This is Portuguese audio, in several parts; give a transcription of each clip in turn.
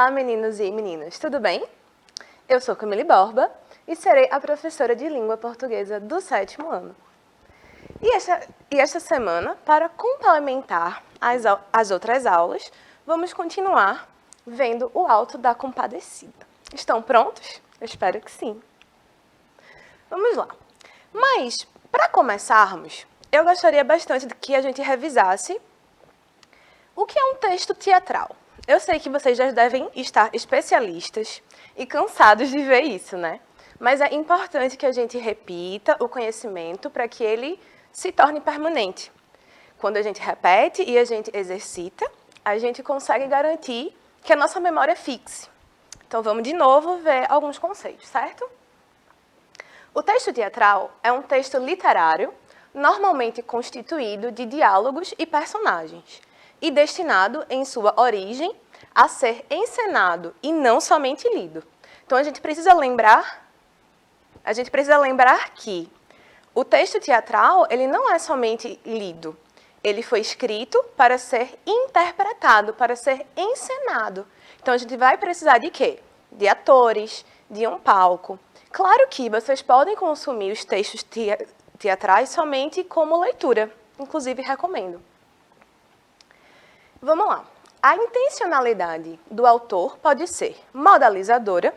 Olá, meninos e meninas, tudo bem? Eu sou Camille Borba e serei a professora de língua portuguesa do 7º ano. E esta semana, para complementar as outras aulas, vamos continuar vendo o Alto da Compadecida. Estão prontos? Eu espero que sim. Vamos lá. Mas, para começarmos, eu gostaria bastante de que a gente revisasse o que é um texto teatral. Eu sei que vocês já devem estar especialistas e cansados de ver isso, né? Mas é importante que a gente repita o conhecimento para que ele se torne permanente. Quando a gente repete e a gente exercita, a gente consegue garantir que a nossa memória fixe. Então, vamos de novo ver alguns conceitos, certo? O texto teatral é um texto literário, normalmente constituído de diálogos e personagens, e destinado, em sua origem, a ser encenado e não somente lido. Então, a gente precisa lembrar que o texto teatral, ele não é somente lido, ele foi escrito para ser interpretado, para ser encenado. Então, a gente vai precisar de quê? De atores, de um palco. Claro que vocês podem consumir os textos teatrais somente como leitura, inclusive recomendo. Vamos lá. A intencionalidade do autor pode ser modalizadora,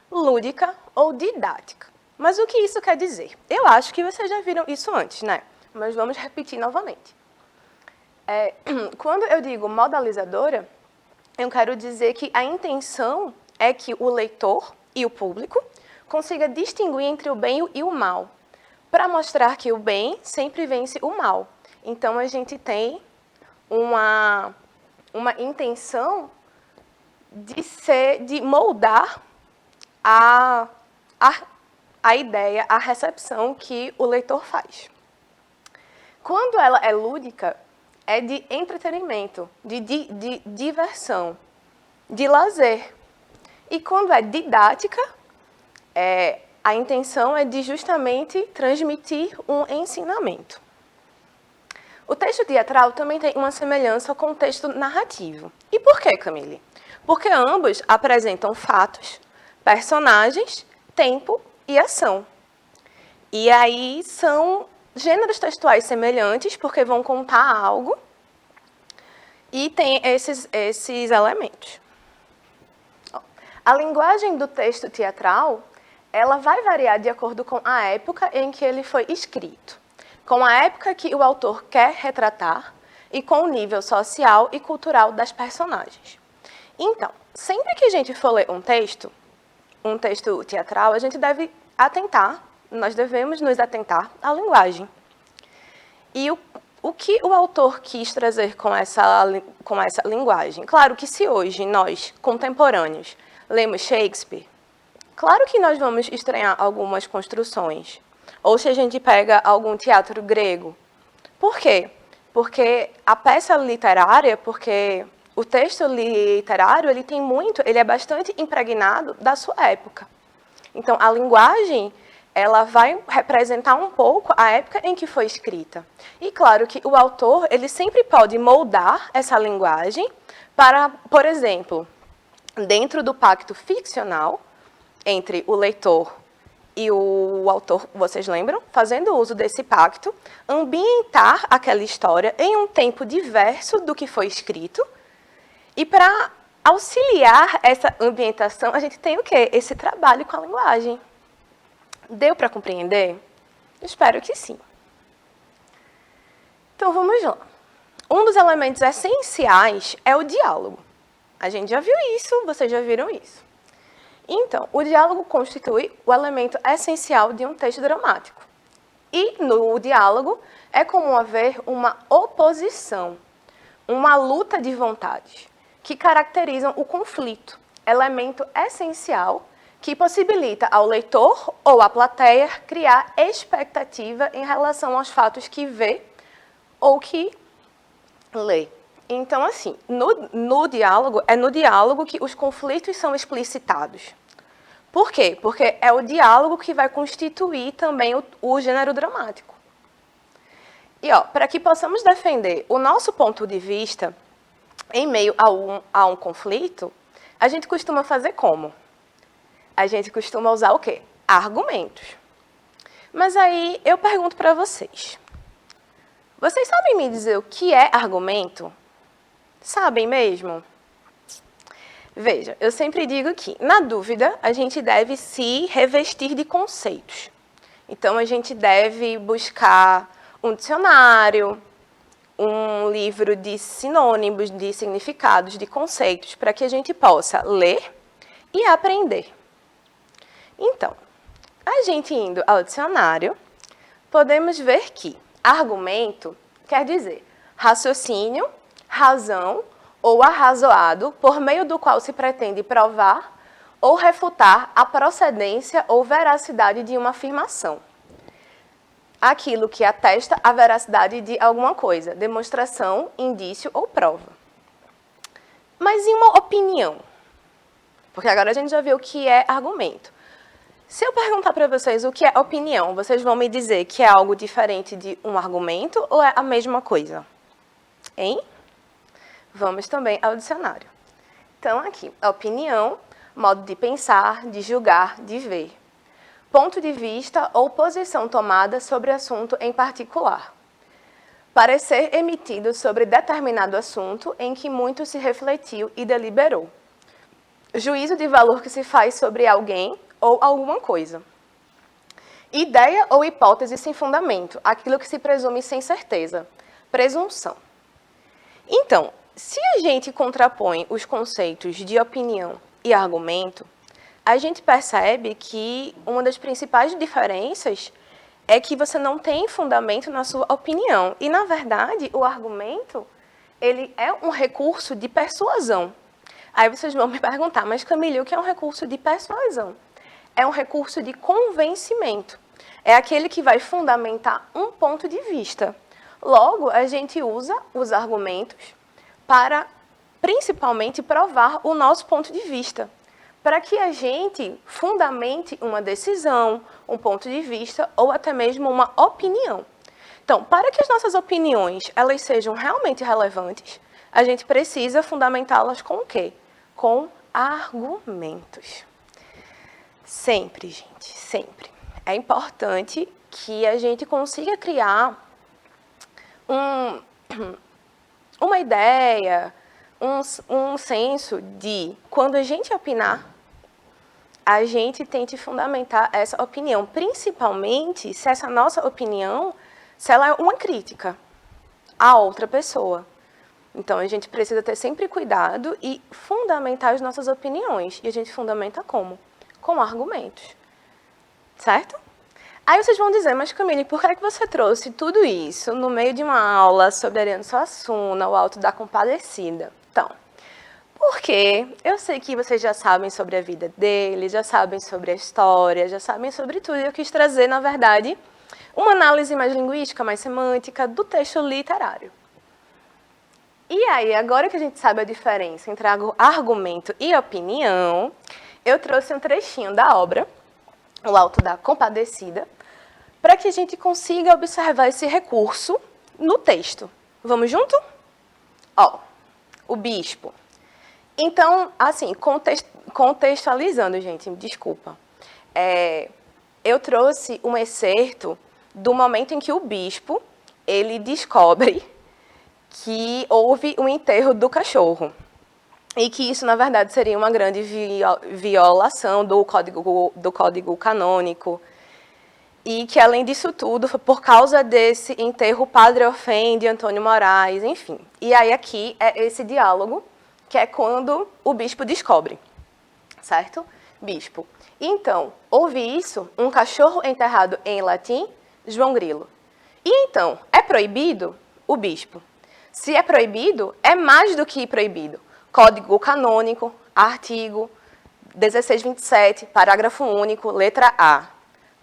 lúdica ou didática. Mas o que isso quer dizer? Eu acho que vocês já viram isso antes, né? Mas vamos repetir novamente. Quando eu digo modalizadora, eu quero dizer que a intenção é que o leitor e o público consiga distinguir entre o bem e o mal, para mostrar que o bem sempre vence o mal. Então, a gente tem uma intenção de moldar a ideia, a recepção que o leitor faz. Quando ela é lúdica, é de entretenimento, de diversão, de lazer. E quando é didática, a intenção é de justamente transmitir um ensinamento. O texto teatral também tem uma semelhança com o texto narrativo. E por quê, Camille? Porque ambos apresentam fatos, personagens, tempo e ação. E aí são gêneros textuais semelhantes, porque vão contar algo e tem esses elementos. A linguagem do texto teatral, ela vai variar de acordo com a época em que ele foi escrito, com a época que o autor quer retratar e com o nível social e cultural das personagens. Então, sempre que a gente for ler um texto teatral, a gente nós devemos nos atentar à linguagem. E o que o autor quis trazer com essa linguagem? Claro que se hoje nós, contemporâneos, lemos Shakespeare, claro que nós vamos estranhar algumas construções. Ou se a gente pega algum teatro grego. Por quê? Porque a peça literária, porque o texto literário, ele é bastante impregnado da sua época. Então, a linguagem, ela vai representar um pouco a época em que foi escrita. E claro que o autor, ele sempre pode moldar essa linguagem para, por exemplo, dentro do pacto ficcional entre o leitor e o autor, vocês lembram? Fazendo uso desse pacto, ambientar aquela história em um tempo diverso do que foi escrito. E para auxiliar essa ambientação, a gente tem o quê? Esse trabalho com a linguagem. Deu para compreender? Espero que sim. Então, vamos lá. Um dos elementos essenciais é o diálogo. A gente já viu isso, vocês já viram isso. Então, o diálogo constitui o elemento essencial de um texto dramático. E no diálogo é comum haver uma oposição, uma luta de vontades, que caracterizam o conflito, elemento essencial que possibilita ao leitor ou à plateia criar expectativa em relação aos fatos que vê ou que lê. Então, assim, no diálogo que os conflitos são explicitados. Por quê? Porque é o diálogo que vai constituir também o gênero dramático. E, para que possamos defender o nosso ponto de vista em meio a um conflito, A gente costuma fazer como? A gente costuma usar o quê? Argumentos. Mas aí eu pergunto para vocês. Vocês sabem me dizer o que é argumento? Sabem mesmo? Veja, eu sempre digo que, na dúvida, a gente deve se revestir de conceitos. Então, a gente deve buscar um dicionário, um livro de sinônimos, de significados, de conceitos, para que a gente possa ler e aprender. Então, a gente indo ao dicionário, podemos ver que argumento quer dizer raciocínio, razão ou arrazoado, por meio do qual se pretende provar ou refutar a procedência ou veracidade de uma afirmação. Aquilo que atesta a veracidade de alguma coisa, demonstração, indício ou prova. Mas e uma opinião? Porque agora a gente já viu o que é argumento. Se eu perguntar para vocês o que é opinião, vocês vão me dizer que é algo diferente de um argumento ou é a mesma coisa? Hein? Vamos também ao dicionário. Então, aqui, opinião, modo de pensar, de julgar, de ver. Ponto de vista ou posição tomada sobre assunto em particular. Parecer emitido sobre determinado assunto em que muito se refletiu e deliberou. Juízo de valor que se faz sobre alguém ou alguma coisa. Ideia ou hipótese sem fundamento, aquilo que se presume sem certeza. Presunção. Então, se a gente contrapõe os conceitos de opinião e argumento, a gente percebe que uma das principais diferenças é que você não tem fundamento na sua opinião. E, na verdade, o argumento, ele é um recurso de persuasão. Aí vocês vão me perguntar, mas Camille, o que é um recurso de persuasão? É um recurso de convencimento. É aquele que vai fundamentar um ponto de vista. Logo, a gente usa os argumentos para, principalmente, provar o nosso ponto de vista, para que a gente fundamente uma decisão, um ponto de vista ou até mesmo uma opinião. Então, para que as nossas opiniões elas sejam realmente relevantes, a gente precisa fundamentá-las com o quê? Com argumentos. Sempre, gente, sempre. É importante que a gente consiga criar uma ideia, um senso de, quando a gente opinar, a gente tente fundamentar essa opinião, principalmente se essa nossa opinião, se ela é uma crítica a outra pessoa. Então, a gente precisa ter sempre cuidado e fundamentar as nossas opiniões. E a gente fundamenta como? Com argumentos. Certo? Aí vocês vão dizer, mas Camille, por que é que você trouxe tudo isso no meio de uma aula sobre Ariano Suassuna, o Alto da Compadecida? Então, porque eu sei que vocês já sabem sobre a vida dele, já sabem sobre a história, já sabem sobre tudo. E eu quis trazer, na verdade, uma análise mais linguística, mais semântica do texto literário. E aí, agora que a gente sabe a diferença entre argumento e opinião, eu trouxe um trechinho da obra, O Alto da Compadecida, para que a gente consiga observar esse recurso no texto. Vamos junto? Ó, o bispo. Então, assim, contextualizando, gente, desculpa. Eu trouxe um excerto do momento em que o bispo, ele descobre que houve um enterro do cachorro. E que isso, na verdade, seria uma grande violação do código canônico. E que, além disso tudo, por causa desse enterro, o padre ofende Antônio Moraes, enfim. E aí aqui é esse diálogo, que é quando o bispo descobre, certo? Bispo. Então, houve isso, um cachorro enterrado em latim, João Grilo. E então, é proibido? O bispo. Se é proibido, é mais do que proibido. Código canônico, artigo 1627, parágrafo único, letra A.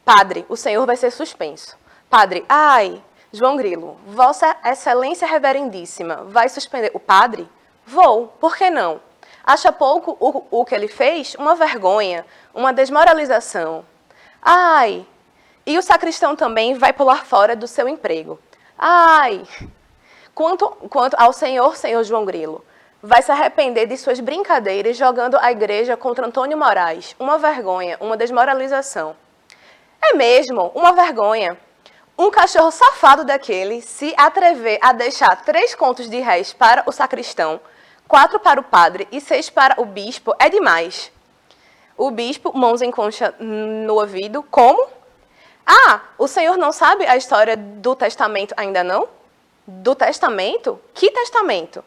Padre, o senhor vai ser suspenso. Padre, ai, João Grilo, Vossa Excelência Reverendíssima, vai suspender o padre? Vou, por que não? Acha pouco o que ele fez? Uma vergonha, uma desmoralização. Ai, e o sacristão também vai pular fora do seu emprego. Ai, quanto ao senhor João Grilo, vai se arrepender de suas brincadeiras jogando a igreja contra Antônio Moraes. Uma vergonha, uma desmoralização. É mesmo, uma vergonha. Um cachorro safado daquele se atrever a deixar 3 contos de réis para o sacristão, 4 para o padre e 6 para o bispo é demais. O bispo, mãos em concha no ouvido, como? Ah, o senhor não sabe a história do testamento ainda não? Do testamento? Que testamento?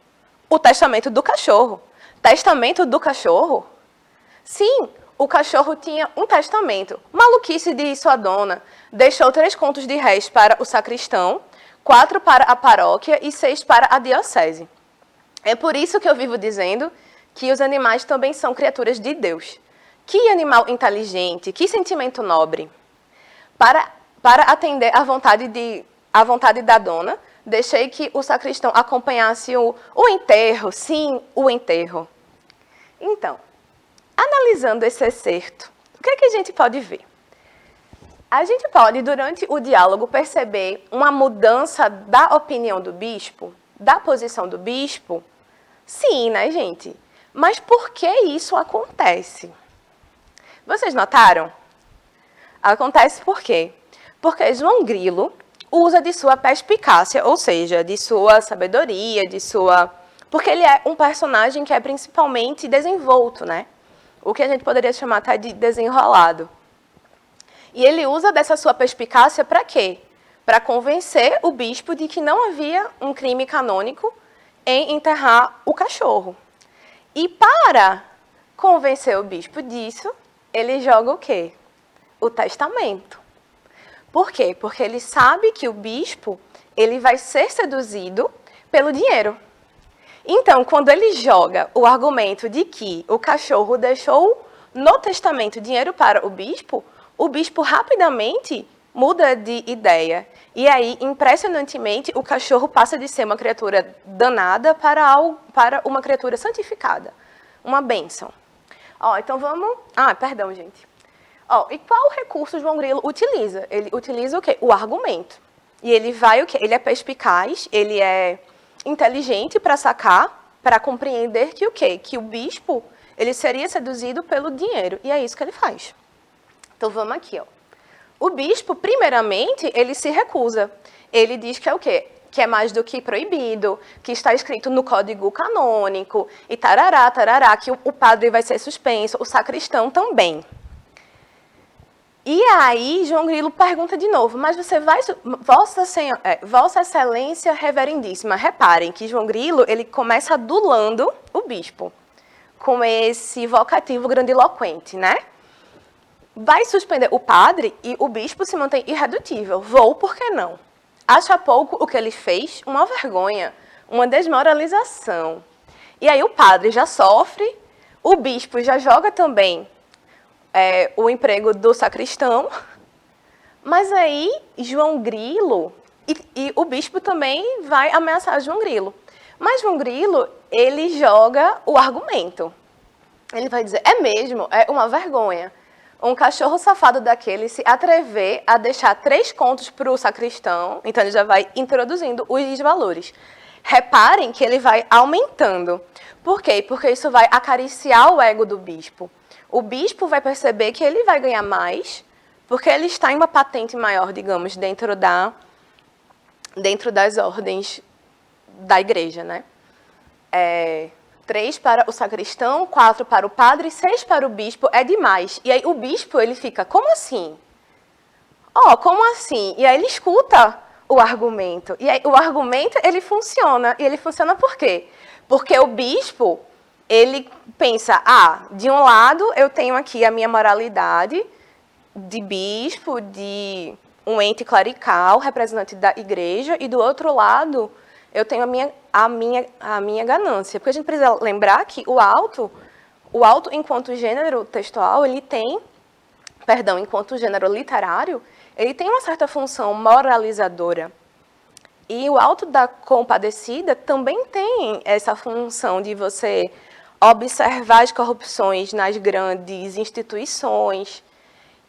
O testamento do cachorro. Testamento do cachorro? Sim, o cachorro tinha um testamento. Maluquice de sua dona. Deixou 3 contos de réis para o sacristão, 4 para a paróquia e 6 para a diocese. É por isso que eu vivo dizendo que os animais também são criaturas de Deus. Que animal inteligente, que sentimento nobre. Para atender à vontade da dona, deixei que o sacristão acompanhasse o enterro, sim, o enterro. Então, analisando esse excerto, o que é que a gente pode ver? A gente pode, durante o diálogo, perceber uma mudança da opinião do bispo, da posição do bispo? Sim, né, gente? Mas por que isso acontece? Vocês notaram? Acontece por quê? Porque João Grilo usa de sua perspicácia, ou seja, de sua sabedoria, porque ele é um personagem que é principalmente desenvolto, né? O que a gente poderia chamar até de desenrolado. E ele usa dessa sua perspicácia para quê? Para convencer o bispo de que não havia um crime canônico em enterrar o cachorro. E para convencer o bispo disso, ele joga o quê? O testamento. Por quê? Porque ele sabe que o bispo ele vai ser seduzido pelo dinheiro. Então, quando ele joga o argumento de que o cachorro deixou no testamento dinheiro para o bispo rapidamente muda de ideia. E aí, impressionantemente, o cachorro passa de ser uma criatura danada para uma criatura santificada. Uma bênção. Então vamos... perdão, gente. E qual recurso João Grilo utiliza? Ele utiliza o quê? O argumento. E ele vai o quê? Ele é perspicaz, ele é inteligente para sacar, para compreender que o quê? Que o bispo, ele seria seduzido pelo dinheiro. E é isso que ele faz. Então vamos aqui, O bispo, primeiramente, ele se recusa. Ele diz que é o quê? Que é mais do que proibido, que está escrito no código canônico, e tarará, que o padre vai ser suspenso, o sacristão também. E aí, João Grilo pergunta de novo, mas você vai... Vossa Excelência Reverendíssima, reparem que João Grilo, ele começa adulando o bispo, com esse vocativo grandiloquente, né? Vai suspender o padre e o bispo se mantém irredutível. Vou, por que não? Acha pouco o que ele fez? Uma vergonha, uma desmoralização. E aí o padre já sofre, o bispo já joga também o emprego do sacristão, mas aí João Grilo, e o bispo também vai ameaçar João Grilo. Mas João Grilo, ele joga o argumento. Ele vai dizer, é mesmo, é uma vergonha. Um cachorro safado daquele se atrever a deixar 3 contos para o sacristão, então ele já vai introduzindo os valores. Reparem que ele vai aumentando. Por quê? Porque isso vai acariciar o ego do bispo. O bispo vai perceber que ele vai ganhar mais, porque ele está em uma patente maior, digamos, dentro das ordens da igreja, né? 3 para o sacristão, 4 para o padre, 6 para o bispo, é demais. E aí o bispo, ele fica, como assim? Como assim? E aí ele escuta o argumento. E aí o argumento, ele funciona. E ele funciona por quê? Porque o bispo, ele pensa, de um lado eu tenho aqui a minha moralidade de bispo, de um ente clerical, representante da igreja, e do outro lado eu tenho a minha ganância. Porque a gente precisa lembrar que o alto enquanto gênero textual, enquanto gênero literário, ele tem uma certa função moralizadora. E o Alto da Compadecida também tem essa função de você observar as corrupções nas grandes instituições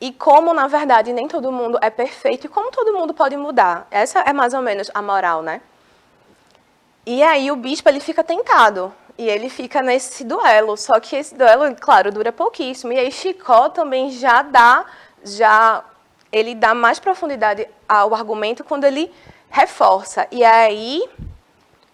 e como, na verdade, nem todo mundo é perfeito e como todo mundo pode mudar. Essa é mais ou menos a moral, né? E aí o bispo ele fica tentado E ele fica nesse duelo, só que esse duelo, claro, dura pouquíssimo. E aí Chicó também ele dá mais profundidade ao argumento quando ele reforça. E aí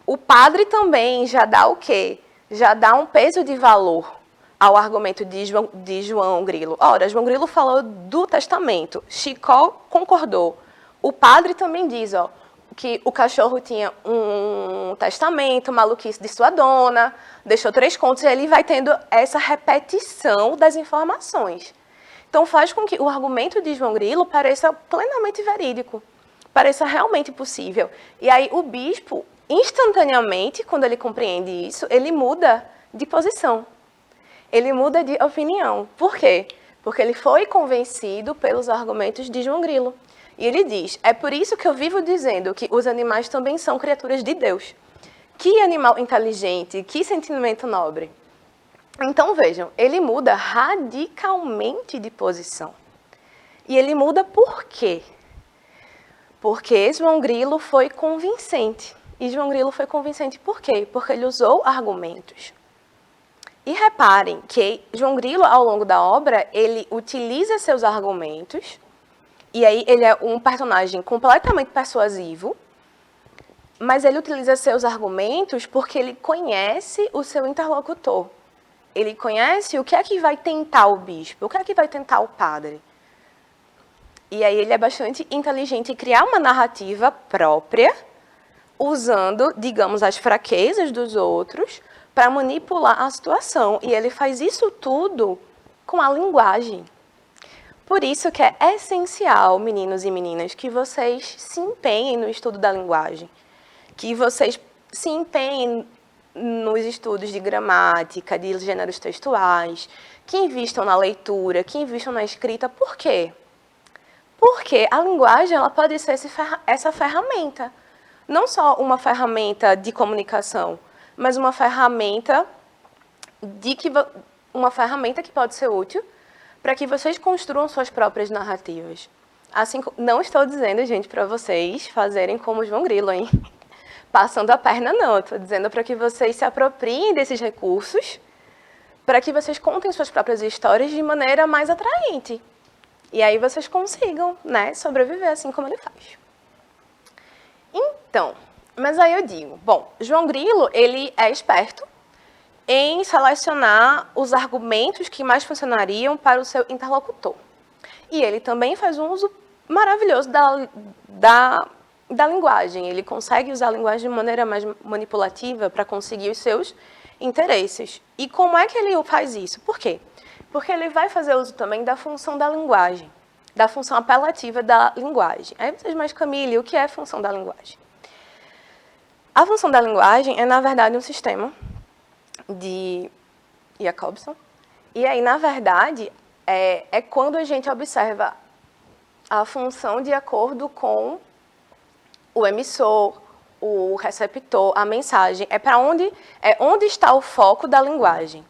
o padre também já dá o quê? Já dá um peso de valor ao argumento de João Grilo. Ora, João Grilo falou do testamento, Chicó concordou. O padre também diz, ó, que o cachorro tinha um testamento, maluquice de sua dona, deixou 3 contos, e ele vai tendo essa repetição das informações. Então faz com que o argumento de João Grilo pareça plenamente verídico, pareça realmente possível. E aí o bispo, instantaneamente, quando ele compreende isso, ele muda de posição. Ele muda de opinião. Por quê? Porque ele foi convencido pelos argumentos de João Grilo. E ele diz, é por isso que eu vivo dizendo que os animais também são criaturas de Deus. Que animal inteligente, que sentimento nobre. Então, vejam, ele muda radicalmente de posição. E ele muda por quê? Porque João Grilo foi convincente. E João Grilo foi convincente por quê? Porque ele usou argumentos. E reparem que João Grilo, ao longo da obra, ele utiliza seus argumentos, e aí ele é um personagem completamente persuasivo, mas ele utiliza seus argumentos porque ele conhece o seu interlocutor. Ele conhece o que é que vai tentar o bispo, o que é que vai tentar o padre. E aí ele é bastante inteligente em criar uma narrativa própria, usando, digamos, as fraquezas dos outros, para manipular a situação. E ele faz isso tudo com a linguagem. Por isso que é essencial, meninos e meninas, que vocês se empenhem no estudo da linguagem, que vocês se empenhem nos estudos de gramática, de gêneros textuais, que invistam na leitura, que invistam na escrita. Por quê? Porque a linguagem ela pode ser essa ferramenta. Não só uma ferramenta de comunicação, mas uma ferramenta que pode ser útil para que vocês construam suas próprias narrativas. Assim, não estou dizendo, gente, para vocês fazerem como João Grilo, hein? Passando a perna, não. Estou dizendo para que vocês se apropriem desses recursos, para que vocês contem suas próprias histórias de maneira mais atraente. E aí vocês consigam, né, sobreviver assim como ele faz. Então, mas aí eu digo, bom, João Grilo, ele é esperto em selecionar os argumentos que mais funcionariam para o seu interlocutor. E ele também faz um uso maravilhoso da linguagem. Ele consegue usar a linguagem de maneira mais manipulativa para conseguir os seus interesses. E como é que ele faz isso? Por quê? Porque ele vai fazer uso também da função da linguagem, da função apelativa da linguagem. Aí vocês, mas Camille, o que é a função da linguagem? A função da linguagem é, na verdade, um sistema de Jacobson. E aí, na verdade, é quando a gente observa a função de acordo com o emissor, o receptor, a mensagem. Onde está o foco da linguagem.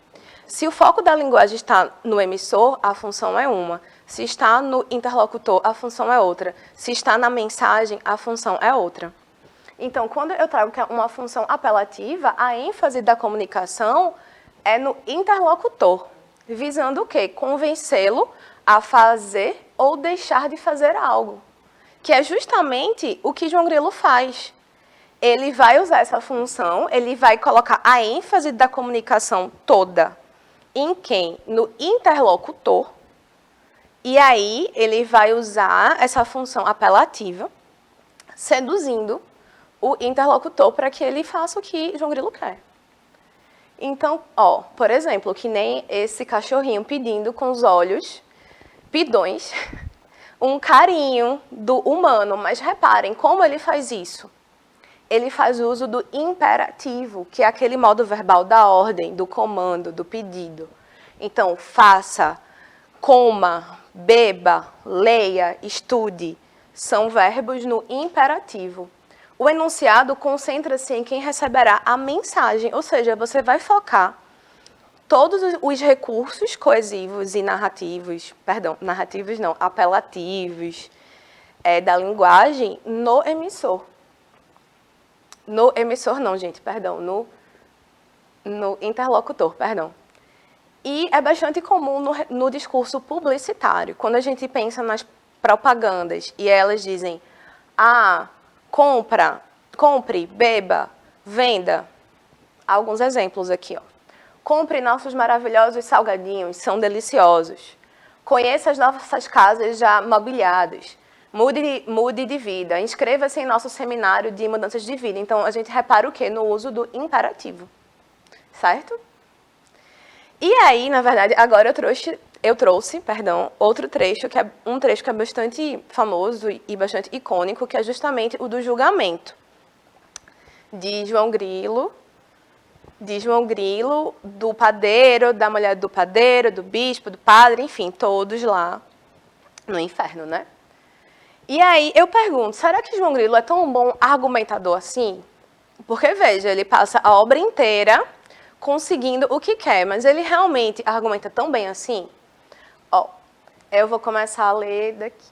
Se o foco da linguagem está no emissor, a função é uma. Se está no interlocutor, a função é outra. Se está na mensagem, a função é outra. Então, quando eu trago uma função apelativa, a ênfase da comunicação é no interlocutor, visando o quê? Convencê-lo a fazer ou deixar de fazer algo, que é justamente o que João Grilo faz. Ele vai usar essa função, ele vai colocar a ênfase da comunicação toda em quem? No interlocutor. E aí ele vai usar essa função apelativa, seduzindo o interlocutor para que ele faça o que João Grilo quer. Então, ó, por exemplo, que nem esse cachorrinho pedindo com os olhos pidões um carinho do humano. Mas reparem como ele faz isso. Ele faz uso do imperativo, que é aquele modo verbal da ordem, do comando, do pedido. Então, faça, coma, beba, leia, estude. São verbos no imperativo. O enunciado concentra-se em quem receberá a mensagem, ou seja, você vai focar todos os recursos coesivos e narrativos, apelativos, da linguagem no emissor. No no interlocutor, perdão. E é bastante comum no discurso publicitário, quando a gente pensa nas propagandas e elas dizem, compre, beba, venda. Alguns exemplos aqui, ó. Compre nossos maravilhosos salgadinhos, são deliciosos. Conheça as nossas casas já mobiliadas. Mude de vida. Inscreva-se em nosso seminário de mudanças de vida. Então, a gente repara o quê? No uso do imperativo. Certo? E aí, na verdade, agora eu trouxe, outro trecho, que é um trecho que é bastante famoso e bastante icônico, que é justamente o do julgamento de João Grilo, do padeiro, da mulher do padeiro, do bispo, do padre, enfim, todos lá no inferno, né? E aí eu pergunto, será que João Grilo é tão bom argumentador assim? Porque, veja, ele passa a obra inteira conseguindo o que quer, mas ele realmente argumenta tão bem assim? Ó, eu vou começar a ler daqui.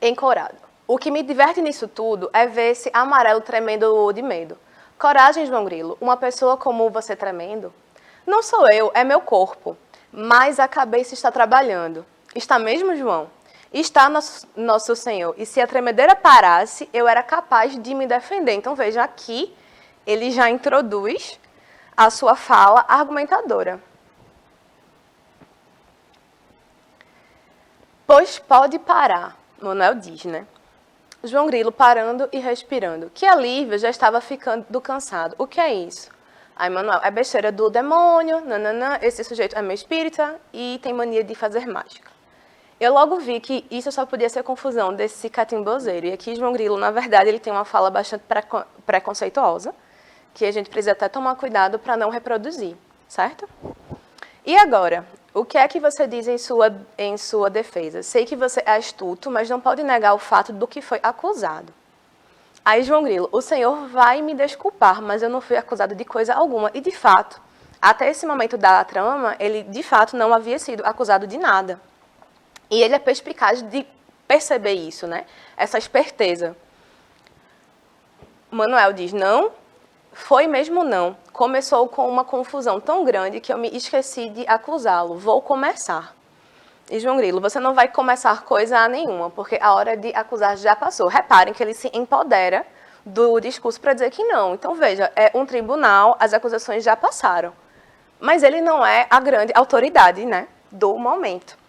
Encorado. O que me diverte nisso tudo é ver esse amarelo tremendo de medo. Coragem, João Grilo, uma pessoa como você tremendo? Não sou eu, é meu corpo, mas a cabeça está trabalhando. Está mesmo, João? Está nosso Senhor. E se a tremedeira parasse, eu era capaz de me defender. Então, veja, aqui ele já introduz a sua fala argumentadora. Pois pode parar, Manuel diz, né? João Grilo parando e respirando. Que alívio, já estava ficando cansado. O que é isso? Aí, Manuel, é besteira do demônio, nananã, esse sujeito é meu espírita e tem mania de fazer mágica. Eu logo vi que isso só podia ser confusão desse catimbozeiro. E aqui, João Grilo, na verdade, ele tem uma fala bastante preconceituosa, que a gente precisa até tomar cuidado para não reproduzir, certo? E agora, o que é que você diz em sua defesa? Sei que você é astuto, mas não pode negar o fato do que foi acusado. Aí, João Grilo, o senhor vai me desculpar, mas eu não fui acusado de coisa alguma. E, de fato, até esse momento da trama, ele, de fato, não havia sido acusado de nada. E ele é perspicaz de perceber isso, né? Essa esperteza. Manuel diz, não, foi mesmo não. Começou com uma confusão tão grande que eu me esqueci de acusá-lo. Vou começar. E João Grilo, você não vai começar coisa nenhuma, porque a hora de acusar já passou. Reparem que ele se empodera do discurso para dizer que não. Então, veja, é um tribunal, as acusações já passaram. Mas ele não é a grande autoridade, né, do momento.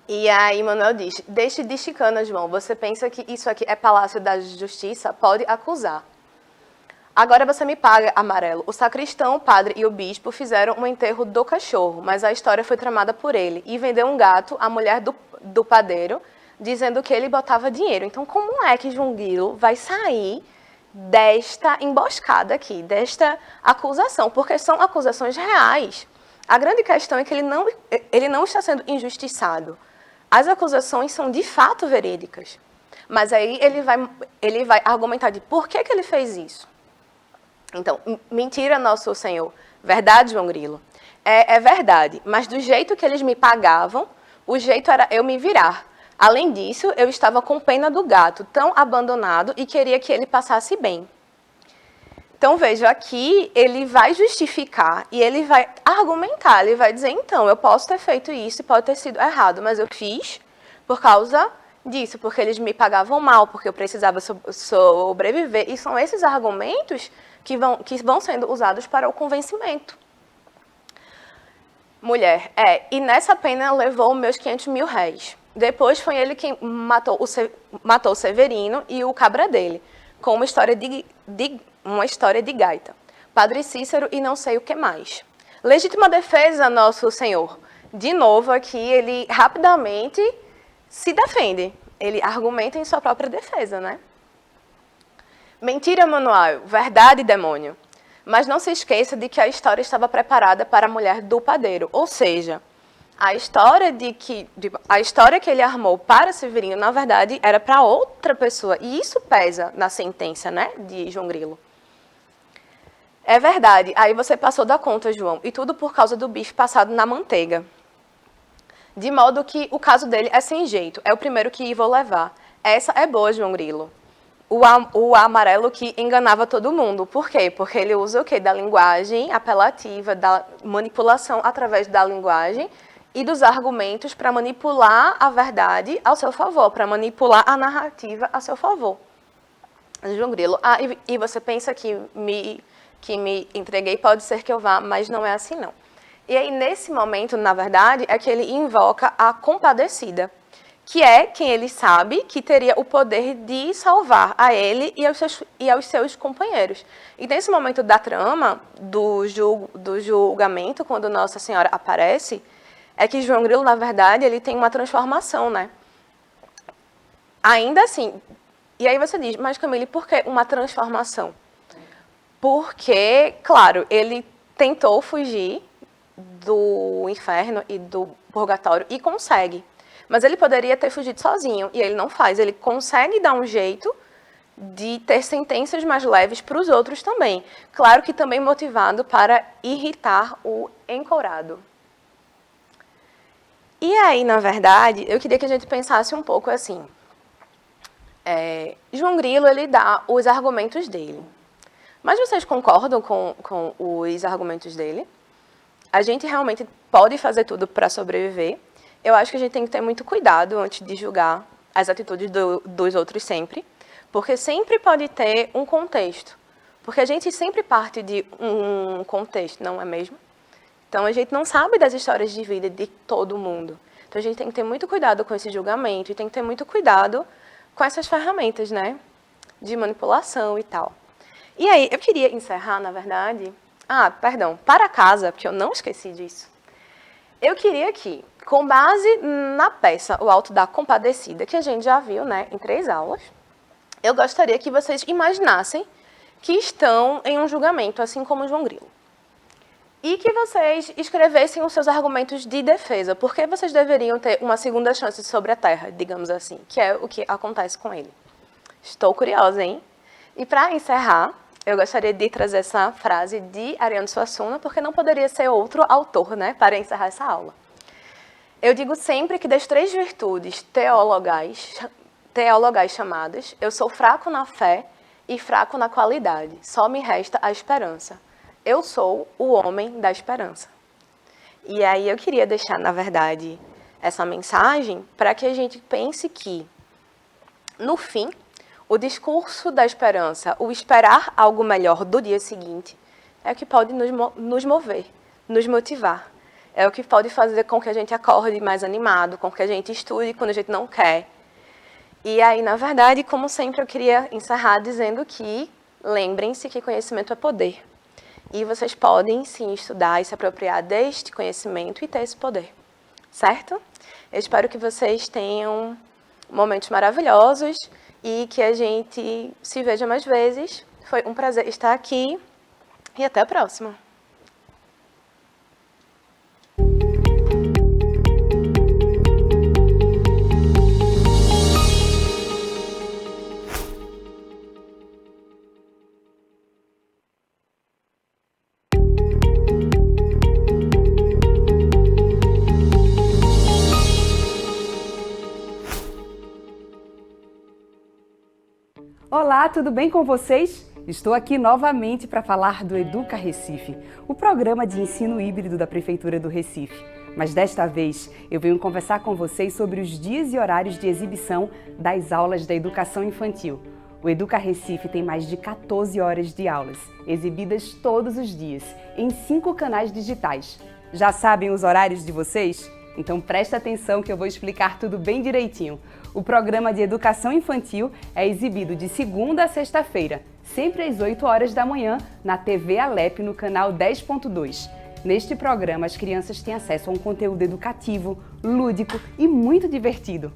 E aí, Manuel diz, deixe de chicana, João. Você pensa que isso aqui é palácio da justiça? Pode acusar. Agora você me paga, Amarelo. O sacristão, o padre e o bispo fizeram um enterro do cachorro, mas a história foi tramada por ele. E vendeu um gato à mulher do padeiro, dizendo que ele botava dinheiro. Então, como é que João Grilo vai sair desta emboscada aqui, desta acusação? Porque são acusações reais. A grande questão é que ele não está sendo injustiçado. As acusações são de fato verídicas. Mas aí ele vai argumentar de por que ele fez isso. Então, mentira, nosso Senhor. Verdade, João Grilo? É verdade, mas do jeito que eles me pagavam, o jeito era eu me virar. Além disso, eu estava com pena do gato, tão abandonado, e queria que ele passasse bem. Então, veja, aqui ele vai justificar e ele vai argumentar, ele vai dizer, então, eu posso ter feito isso e pode ter sido errado, mas eu fiz por causa disso, porque eles me pagavam mal, porque eu precisava sobreviver. E são esses argumentos que vão sendo usados para o convencimento. Mulher, e nessa pena levou meus 500 mil réis. Depois foi ele quem matou o Severino e o cabra dele, com uma história de gaita. Padre Cícero e não sei o que mais. Legítima defesa, nosso senhor. De novo aqui, ele rapidamente se defende. Ele argumenta em sua própria defesa, né? Mentira, Manuel. Verdade, demônio. Mas não se esqueça de que a história estava preparada para a mulher do padeiro. Ou seja, a história que ele armou para Severino, na verdade, era para outra pessoa. E isso pesa na sentença, né, de João Grilo. É verdade. Aí você passou da conta, João. E tudo por causa do bife passado na manteiga. De modo que o caso dele é sem jeito. É o primeiro que vou levar. Essa é boa, João Grilo. o amarelo que enganava todo mundo. Por quê? Porque ele usa o quê? Da linguagem apelativa, da manipulação através da linguagem e dos argumentos para manipular a verdade ao seu favor, para manipular a narrativa a seu favor. João Grilo. E você pensa que me entreguei, pode ser que eu vá, mas não é assim não. E aí, nesse momento, na verdade, é que ele invoca a compadecida, que é quem ele sabe que teria o poder de salvar a ele e aos seus companheiros. E nesse momento da trama, do julgamento, quando Nossa Senhora aparece, é que João Grilo, na verdade, ele tem uma transformação, né? Ainda assim, e aí você diz, mas Camille, por que uma transformação? Porque, claro, ele tentou fugir do inferno e do purgatório e consegue. Mas ele poderia ter fugido sozinho, e ele não faz. Ele consegue dar um jeito de ter sentenças mais leves para os outros também. Claro que também motivado para irritar o encorado. E aí, na verdade, eu queria que a gente pensasse um pouco assim. João Grilo, ele dá os argumentos dele. Mas vocês concordam com os argumentos dele? A gente realmente pode fazer tudo para sobreviver. Eu acho que a gente tem que ter muito cuidado antes de julgar as atitudes dos outros sempre, porque sempre pode ter um contexto. Porque a gente sempre parte de um contexto, não é mesmo? Então, a gente não sabe das histórias de vida de todo mundo. Então, a gente tem que ter muito cuidado com esse julgamento e tem que ter muito cuidado com essas ferramentas, né, de manipulação e tal. E aí, eu queria encerrar, na verdade... para casa, porque eu não esqueci disso. Eu queria que, com base na peça O Alto da Compadecida, que a gente já viu, né, em 3 aulas, eu gostaria que vocês imaginassem que estão em um julgamento, assim como João Grilo. E que vocês escrevessem os seus argumentos de defesa, porque vocês deveriam ter uma segunda chance sobre a Terra, digamos assim, que é o que acontece com ele. Estou curiosa, hein? E para encerrar, eu gostaria de trazer essa frase de Ariano Suassuna, porque não poderia ser outro autor, né, para encerrar essa aula. Eu digo sempre que das 3 virtudes teologais chamadas, eu sou fraco na fé e fraco na qualidade. Só me resta a esperança. Eu sou o homem da esperança. E aí eu queria deixar, na verdade, essa mensagem para que a gente pense que, no fim, o discurso da esperança, o esperar algo melhor do dia seguinte, é o que pode nos mover, nos motivar. É o que pode fazer com que a gente acorde mais animado, com que a gente estude quando a gente não quer. E aí, na verdade, como sempre, eu queria encerrar dizendo que lembrem-se que conhecimento é poder. E vocês podem, sim, estudar e se apropriar deste conhecimento e ter esse poder. Certo? Eu espero que vocês tenham momentos maravilhosos e que a gente se veja mais vezes. Foi um prazer estar aqui e até a próxima. Olá, tudo bem com vocês? Estou aqui novamente para falar do Educa Recife, o programa de ensino híbrido da Prefeitura do Recife. Mas desta vez eu venho conversar com vocês sobre os dias e horários de exibição das aulas da educação infantil. O Educa Recife tem mais de 14 horas de aulas, exibidas todos os dias, em 5 canais digitais. Já sabem os horários de vocês? Então presta atenção que eu vou explicar tudo bem direitinho. O programa de educação infantil é exibido de segunda a sexta-feira, sempre às 8 horas da manhã, na TV Alep, no canal 10.2. Neste programa, as crianças têm acesso a um conteúdo educativo, lúdico e muito divertido.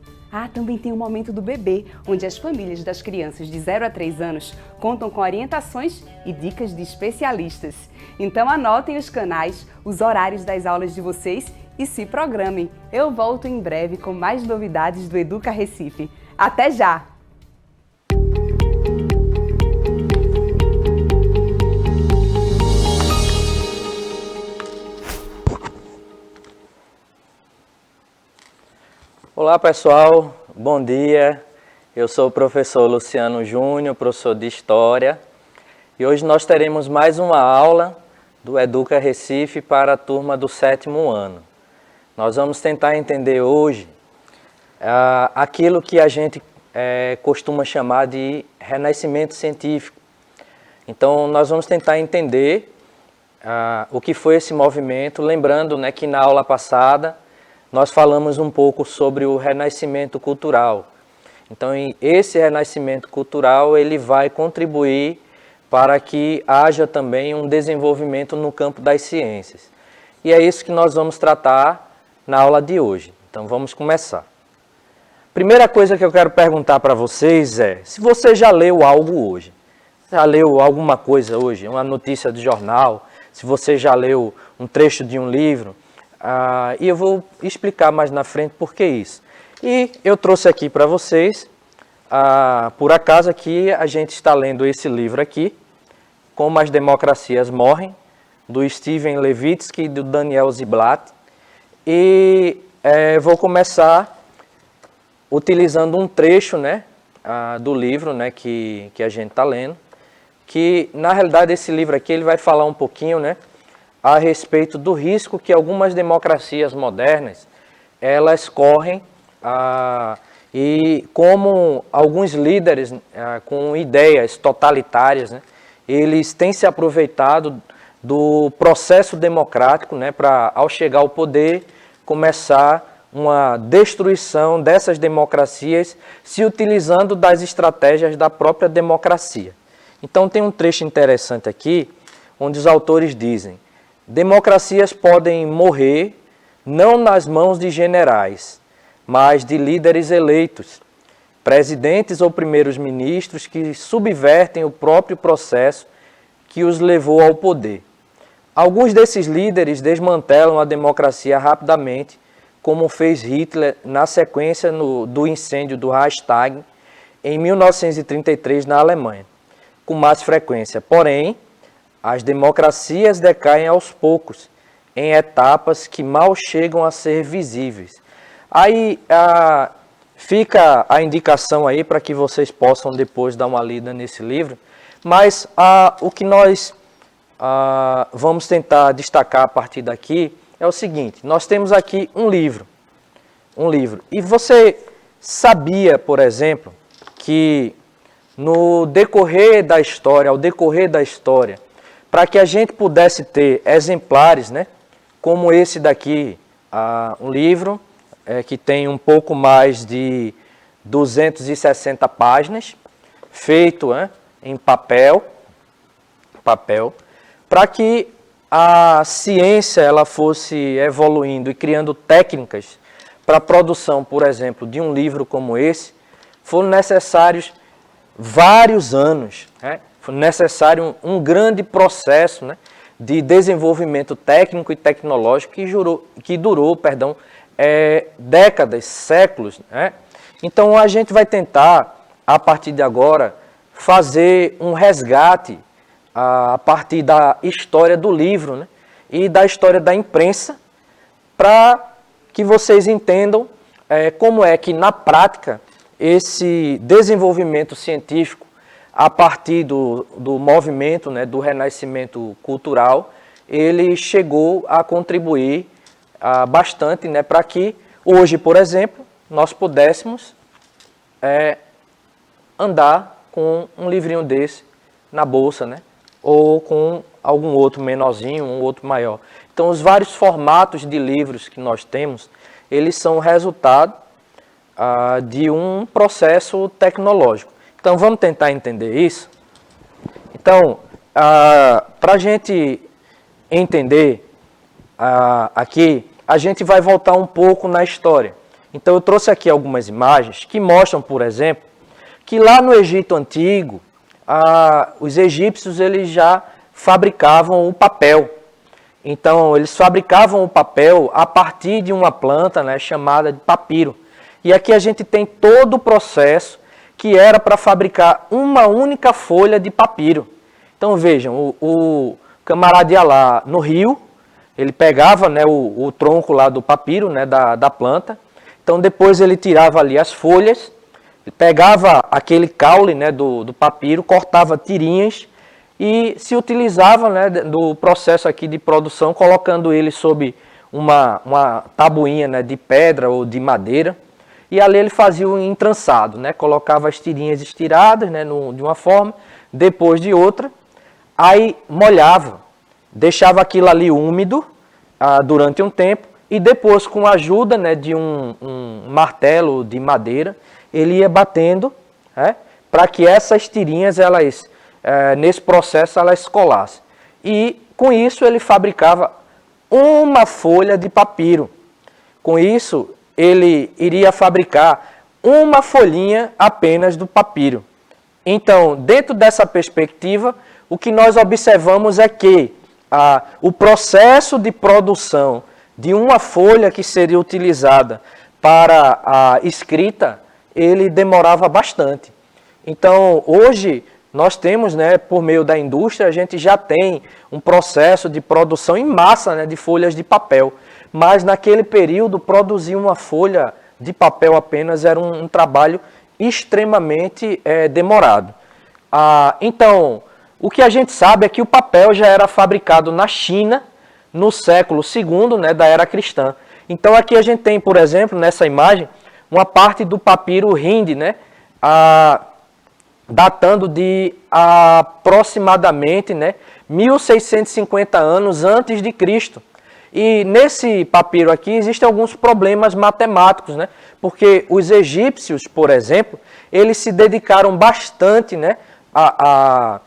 Também tem o Momento do Bebê, onde as famílias das crianças de 0 a 3 anos contam com orientações e dicas de especialistas. Então anotem os canais, os horários das aulas de vocês e se programem. Eu volto em breve com mais novidades do Educa Recife. Até já! Olá pessoal, bom dia. Eu sou o professor Luciano Júnior, professor de História, e hoje nós teremos mais uma aula do Educa Recife para a turma do 7º ano. Nós vamos tentar entender hoje aquilo que a gente costuma chamar de renascimento científico. Então, nós vamos tentar entender o que foi esse movimento, lembrando, né, que na aula passada nós falamos um pouco sobre o renascimento cultural. Então, esse renascimento cultural ele vai contribuir para que haja também um desenvolvimento no campo das ciências. E é isso que nós vamos tratar na aula de hoje. Então, vamos começar. Primeira coisa que eu quero perguntar para vocês é se você já leu algo hoje. Já leu alguma coisa hoje? Uma notícia do jornal? Se você já leu um trecho de um livro? E eu vou explicar mais na frente por que isso. E eu trouxe aqui para vocês, por acaso aqui a gente está lendo esse livro aqui, Como as Democracias Morrem, do Steven Levitsky e do Daniel Ziblatt. E vou começar utilizando um trecho, né, do livro, né, que a gente está lendo, que na realidade esse livro aqui ele vai falar um pouquinho, né, a respeito do risco que algumas democracias modernas elas correm e como alguns líderes com ideias totalitárias, né, eles têm se aproveitado do processo democrático, né, para, ao chegar ao poder, começar uma destruição dessas democracias, se utilizando das estratégias da própria democracia. Então tem um trecho interessante aqui, onde os autores dizem: democracias podem morrer não nas mãos de generais, mas de líderes eleitos, presidentes ou primeiros ministros que subvertem o próprio processo que os levou ao poder. Alguns desses líderes desmantelam a democracia rapidamente, como fez Hitler na sequência do incêndio do Reichstag em 1933 na Alemanha, com mais frequência. Porém, as democracias decaem aos poucos, em etapas que mal chegam a ser visíveis. Aí fica a indicação aí para que vocês possam depois dar uma lida nesse livro, mas o que nós vamos tentar destacar a partir daqui é o seguinte: nós temos aqui um livro, e você sabia, por exemplo, que no decorrer da história, para que a gente pudesse ter exemplares, né, como esse daqui, um livro que tem um pouco mais de 260 páginas, feito em papel, para que a ciência ela fosse evoluindo e criando técnicas para a produção, por exemplo, de um livro como esse, foram necessários vários anos, né? Foi necessário um grande processo, né, de desenvolvimento técnico e tecnológico que durou décadas, séculos, né? Então a gente vai tentar, a partir de agora, fazer um resgate a partir da história do livro, né, e da história da imprensa, para que vocês entendam como é que, na prática, esse desenvolvimento científico, a partir do movimento, né, do renascimento cultural, ele chegou a contribuir bastante, né, para que hoje, por exemplo, nós pudéssemos andar com um livrinho desse na bolsa, né, ou com algum outro menorzinho, um outro maior. Então, os vários formatos de livros que nós temos, eles são resultado de um processo tecnológico. Então, vamos tentar entender isso? Então, para a gente entender aqui, a gente vai voltar um pouco na história. Então, eu trouxe aqui algumas imagens que mostram, por exemplo, que lá no Egito Antigo, os egípcios eles já fabricavam o papel. Então, eles fabricavam o papel a partir de uma planta, né, chamada de papiro. E aqui a gente tem todo o processo que era para fabricar uma única folha de papiro. Então, vejam, o camarada ia lá no rio, ele pegava, né, o tronco lá do papiro, né, da planta. Então, depois ele tirava ali as folhas, pegava aquele caule, né, do papiro, cortava tirinhas e se utilizava, né, do processo aqui de produção, colocando ele sob uma tabuinha, né, de pedra ou de madeira, e ali ele fazia o entrançado, né, colocava as tirinhas estiradas, né, de uma forma, depois de outra, aí molhava, deixava aquilo ali úmido durante um tempo, e depois, com a ajuda, né, de um martelo de madeira, ele ia batendo, né, para que essas tirinhas, nesse processo, elas colassem. E com isso ele fabricava uma folha de papiro. Com isso, ele iria fabricar uma folhinha apenas do papiro. Então, dentro dessa perspectiva, o que nós observamos é que o processo de produção de uma folha que seria utilizada para a escrita, ele demorava bastante. Então, hoje, nós temos, né, por meio da indústria, a gente já tem um processo de produção em massa, né, de folhas de papel. Mas naquele período, produzir uma folha de papel apenas era um trabalho extremamente demorado. Então, o que a gente sabe é que o papel já era fabricado na China no século II, né, da era cristã. Então aqui a gente tem, por exemplo, nessa imagem, uma parte do papiro Hind, né, datando de aproximadamente, né, 1650 anos antes de Cristo. E nesse papiro aqui existem alguns problemas matemáticos, né, porque os egípcios, por exemplo, eles se dedicaram bastante, né, a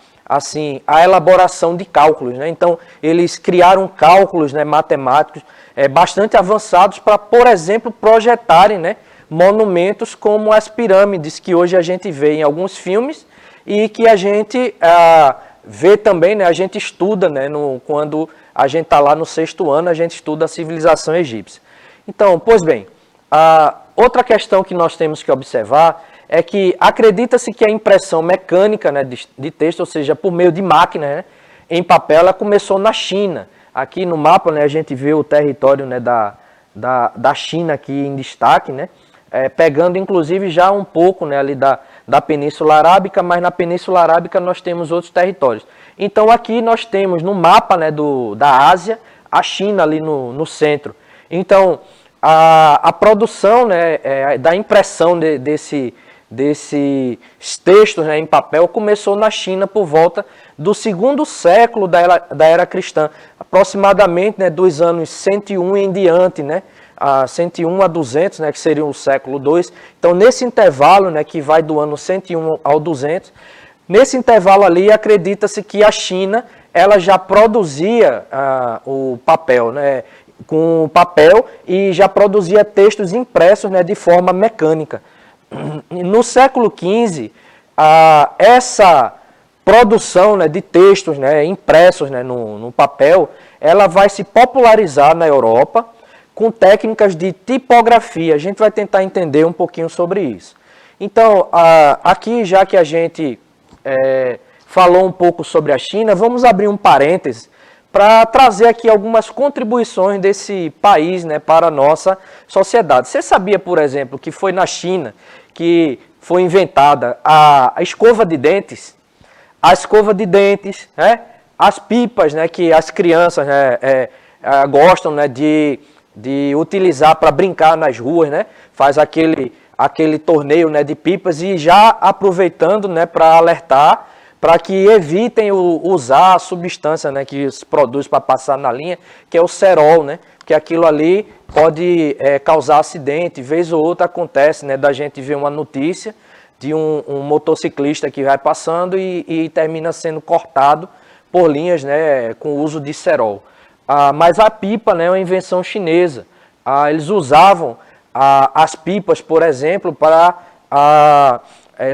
elaboração de cálculos, né? Então, eles criaram cálculos, né, matemáticos bastante avançados para, por exemplo, projetarem, né, monumentos como as pirâmides que hoje a gente vê em alguns filmes e que a gente vê também, né, a gente estuda, né, quando a gente está lá no 6º ano, a gente estuda a civilização egípcia. Então, pois bem, outra questão que nós temos que observar é que acredita-se que a impressão mecânica, né, de texto, ou seja, por meio de máquina, né, em papel, ela começou na China. Aqui no mapa, né, a gente vê o território, né, da China aqui em destaque, né, pegando inclusive já um pouco, né, ali da Península Arábica, mas na Península Arábica nós temos outros territórios. Então aqui nós temos no mapa, né, da Ásia, a China ali no centro. Então a produção, né, da impressão desses textos, né, em papel começou na China por volta do 2º século da era cristã, aproximadamente, né, dos anos 101 em diante, né, 101 a 200, né, que seria o século II. Então, nesse intervalo, né, que vai do ano 101 ao 200, nesse intervalo ali, acredita-se que a China ela já produzia o papel, né, com papel e já produzia textos impressos, né, de forma mecânica. No século XV, essa produção, né, de textos, né, impressos, né, no papel, ela vai se popularizar na Europa com técnicas de tipografia. A gente vai tentar entender um pouquinho sobre isso. Então, aqui, já que a gente falou um pouco sobre a China, vamos abrir um parêntese para trazer aqui algumas contribuições desse país, né, para a nossa sociedade. Você sabia, por exemplo, que foi na China que foi inventada a escova de dentes? A escova de dentes, né, as pipas, né, que as crianças, né, gostam, né, de utilizar para brincar nas ruas, né, faz aquele torneio, né, de pipas, e já aproveitando, né, para alertar para que evitem usar a substância, né, que se produz para passar na linha, que é o cerol, né, que aquilo ali pode causar acidente. Vez ou outra acontece, né, da gente ver uma notícia de um motociclista que vai passando e termina sendo cortado por linhas, né, com o uso de cerol. Mas a pipa, né, é uma invenção chinesa. Eles usavam as pipas, por exemplo, para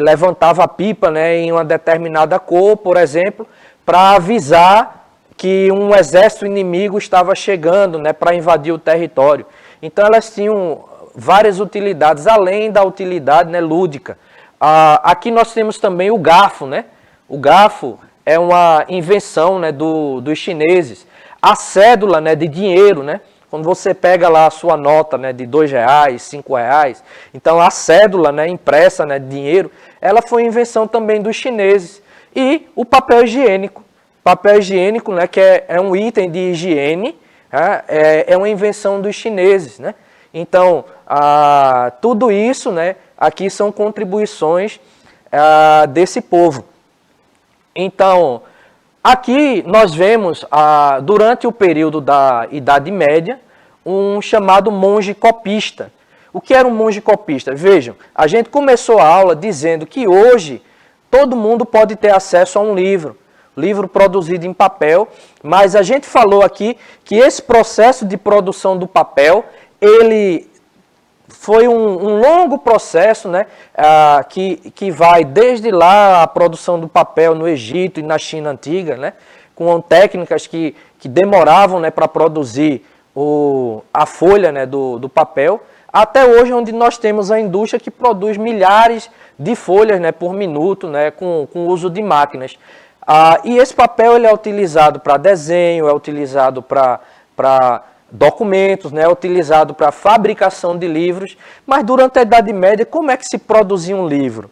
levantava a pipa, né, em uma determinada cor, por exemplo, para avisar que um exército inimigo estava chegando, né, para invadir o território. Então elas tinham várias utilidades, além da utilidade, né, lúdica. Aqui nós temos também o garfo, né? O garfo é uma invenção, né, dos chineses. A cédula, né, de dinheiro, né? Quando você pega lá a sua nota, né, de R$2, R$5, então a cédula, né, impressa, né, de dinheiro, ela foi invenção também dos chineses. E o papel higiênico. Papel higiênico, né, que é um item de higiene, é uma invenção dos chineses, né? Então, tudo isso, né, aqui são contribuições desse povo. Então, aqui nós vemos, durante o período da Idade Média, um chamado monge copista. O que era um monge copista? Vejam, a gente começou a aula dizendo que hoje todo mundo pode ter acesso a um livro produzido em papel, mas a gente falou aqui que esse processo de produção do papel, ele foi um longo processo, né, que vai desde lá a produção do papel no Egito e na China antiga, né, com técnicas que demoravam, né, para produzir a folha, né, do papel, até hoje onde nós temos a indústria que produz milhares de folhas, né, por minuto, né, com o uso de máquinas. E esse papel ele é utilizado para desenho, é utilizado para documentos, né, é utilizado para fabricação de livros, mas durante a Idade Média, como é que se produzia um livro?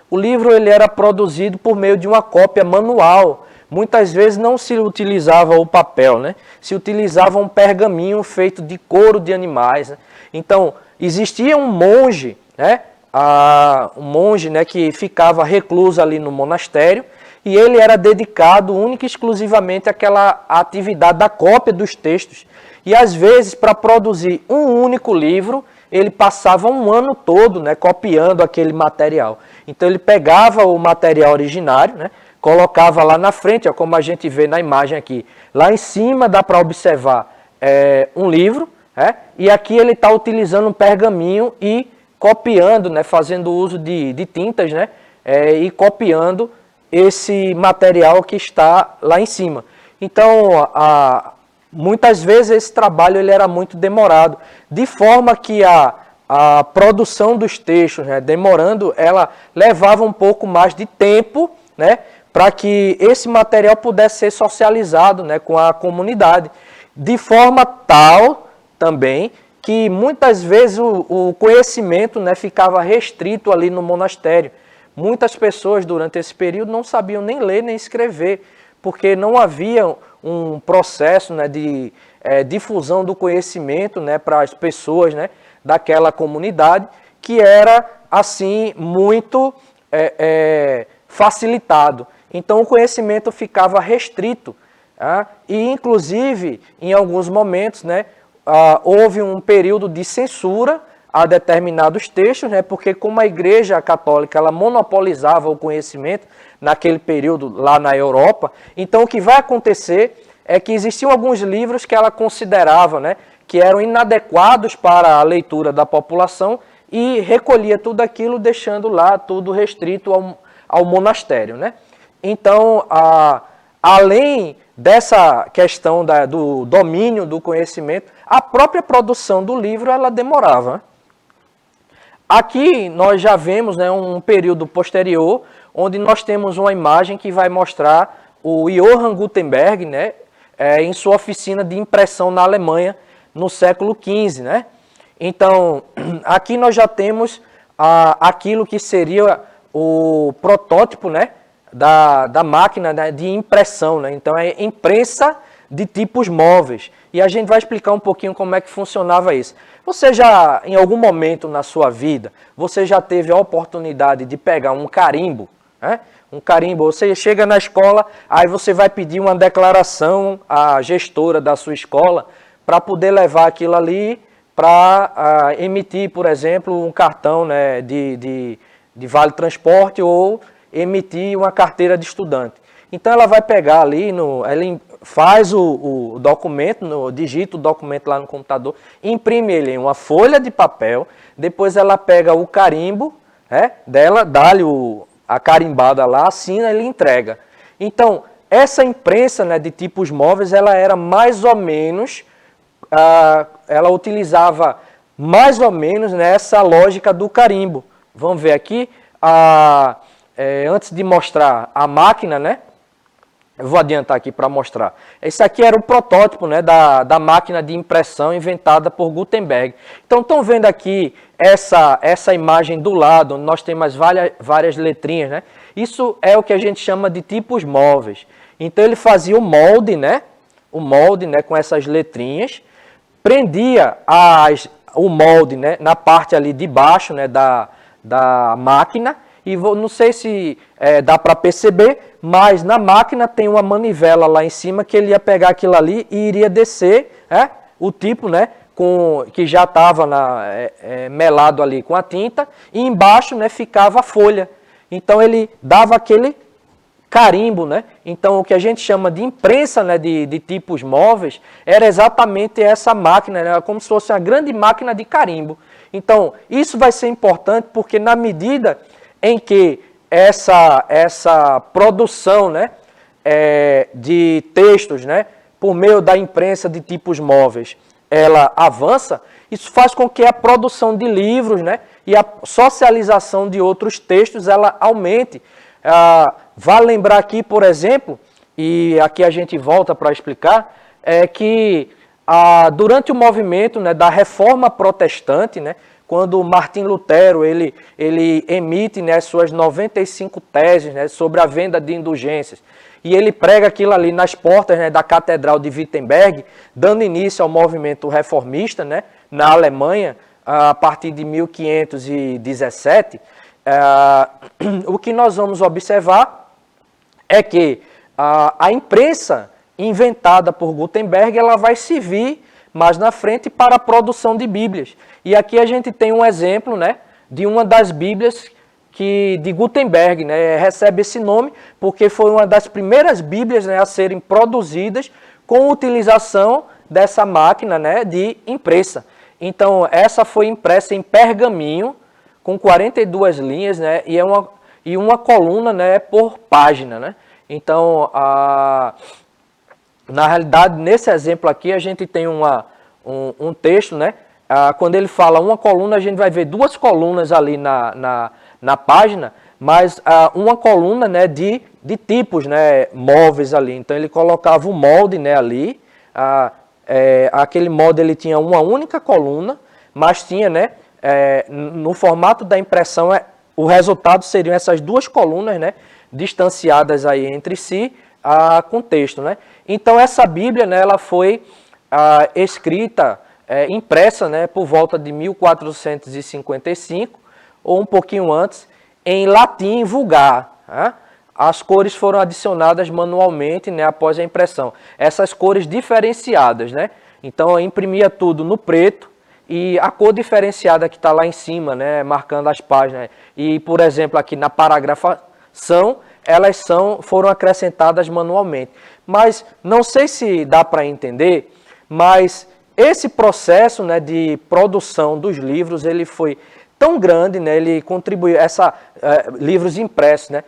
O livro ele era produzido por meio de uma cópia manual. Muitas vezes não se utilizava o papel, né? Se utilizava um pergaminho feito de couro de animais, né? Então, existia um monge, né? Né, que ficava recluso ali no monastério, e ele era dedicado única e exclusivamente àquela atividade da cópia dos textos. E às vezes, para produzir um único livro, ele passava um ano todo, né, copiando aquele material. Então ele pegava o material originário, né, colocava lá na frente, ó, como a gente vê na imagem aqui. Lá em cima dá para observar um livro, e aqui ele está utilizando um pergaminho e copiando, né, fazendo uso de tintas, né, e copiando esse material que está lá em cima. Então, muitas vezes esse trabalho ele era muito demorado, de forma que a produção dos textos, né, demorando, ela levava um pouco mais de tempo, né, para que esse material pudesse ser socializado, né, com a comunidade, de forma tal também que muitas vezes o conhecimento, né, ficava restrito ali no monastério. Muitas pessoas durante esse período não sabiam nem ler nem escrever, porque não havia um processo, né, de difusão do conhecimento, né, para as pessoas, né, daquela comunidade, que era assim muito facilitado. Então o conhecimento ficava restrito, e inclusive em alguns momentos, né, houve um período de censura a determinados textos, né, porque como a Igreja Católica ela monopolizava o conhecimento naquele período lá na Europa, então o que vai acontecer é que existiam alguns livros que ela considerava, né, que eram inadequados para a leitura da população e recolhia tudo aquilo, deixando lá tudo restrito ao monastério, né? Então, além dessa questão do domínio do conhecimento, a própria produção do livro ela demorava, né? Aqui nós já vemos, né, um período posterior, onde nós temos uma imagem que vai mostrar o Johann Gutenberg, né, em sua oficina de impressão na Alemanha, no século XV. Né? Então, aqui nós já temos aquilo que seria o protótipo, né, da máquina, né, de impressão. Né? Então, é imprensa de tipos móveis. E a gente vai explicar um pouquinho como é que funcionava isso. Você já, em algum momento na sua vida, você já teve a oportunidade de pegar um carimbo, né? Um carimbo, você chega na escola, aí você vai pedir uma declaração à gestora da sua escola para poder levar aquilo ali para emitir, por exemplo, um cartão, né, de vale transporte ou emitir uma carteira de estudante. Então ela vai pegar ali, ela faz o documento, digita o documento lá no computador, imprime ele em uma folha de papel, depois ela pega o carimbo dela, dá-lhe a carimbada lá, assina e ele entrega. Então, essa imprensa, né, de tipos móveis, ela era mais ou menos, ela utilizava mais ou menos, né, essa lógica do carimbo. Vamos ver aqui, antes de mostrar a máquina, né? Eu vou adiantar aqui para mostrar. Esse aqui era o protótipo, né, da máquina de impressão inventada por Gutenberg. Então, estão vendo aqui essa imagem do lado, onde nós temos várias letrinhas, né? Isso é o que a gente chama de tipos móveis. Então, ele fazia o molde, né, com essas letrinhas, prendia o molde, né, na parte ali de baixo, né, da máquina. E não sei se dá para perceber, mas na máquina tem uma manivela lá em cima que ele ia pegar aquilo ali e iria descer o tipo, né, que já estava melado ali com a tinta, e embaixo, né, ficava a folha. Então ele dava aquele carimbo, né? Então o que a gente chama de imprensa, né, de tipos móveis era exatamente essa máquina, né, como se fosse uma grande máquina de carimbo. Então isso vai ser importante porque na medida em que essa produção, né, de textos, né, por meio da imprensa de tipos móveis, ela avança, isso faz com que a produção de livros, né, e a socialização de outros textos ela aumente. Vale lembrar aqui, por exemplo, e aqui a gente volta para explicar, que durante o movimento, né, da Reforma Protestante, né, quando Martim Lutero ele emite, né, suas 95 teses, né, sobre a venda de indulgências, e ele prega aquilo ali nas portas, né, da Catedral de Wittenberg, dando início ao movimento reformista, né, na Alemanha, a partir de 1517, o que nós vamos observar é que a imprensa inventada por Gutenberg ela vai servir mais na frente para a produção de Bíblias. E aqui a gente tem um exemplo, né, de uma das Bíblias de Gutenberg, né, recebe esse nome porque foi uma das primeiras Bíblias, né, a serem produzidas com utilização dessa máquina, né, de impressa. Então, essa foi impressa em pergaminho, com 42 linhas, né, e uma coluna, né, por página. Né? Então, na realidade, nesse exemplo aqui, a gente tem um texto, né, quando ele fala uma coluna, a gente vai ver duas colunas ali na página, mas uma coluna, né, de tipos, né, móveis ali. Então, ele colocava o molde, né, ali, aquele molde ele tinha uma única coluna, mas tinha, né, no formato da impressão, o resultado seriam essas duas colunas, né, distanciadas aí entre si, com texto. Né? Então, essa Bíblia, né, ela foi escrita, impressa, né, por volta de 1455, ou um pouquinho antes, em latim vulgar. Né? As cores foram adicionadas manualmente, né, após a impressão. Essas cores diferenciadas, né? Então, eu imprimia tudo no preto e a cor diferenciada que está lá em cima, né, marcando as páginas. E, por exemplo, aqui na paragrafação, elas foram acrescentadas manualmente. Mas, não sei se dá para entender, mas esse processo, né, de produção dos livros, ele foi tão grande, né, ele contribuiu, livros impressos, né,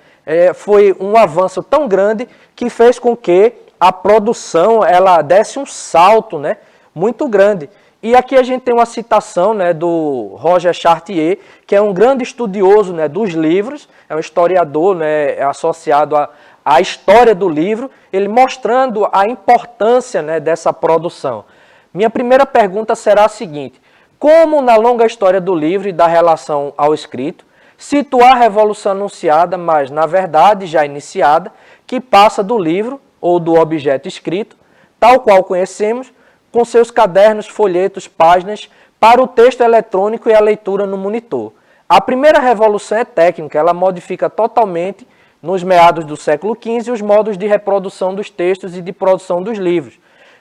foi um avanço tão grande que fez com que a produção ela desse um salto, né, muito grande. E aqui a gente tem uma citação, né, do Roger Chartier, que é um grande estudioso, né, dos livros, é um historiador, né, associado à história do livro, ele mostrando a importância, né, dessa produção. Minha primeira pergunta será a seguinte: como na longa história do livro e da relação ao escrito, situar a revolução anunciada, mas na verdade já iniciada, que passa do livro ou do objeto escrito, tal qual conhecemos, com seus cadernos, folhetos, páginas, para o texto eletrônico e a leitura no monitor. A primeira revolução é técnica, ela modifica totalmente, nos meados do século XV, os modos de reprodução dos textos e de produção dos livros,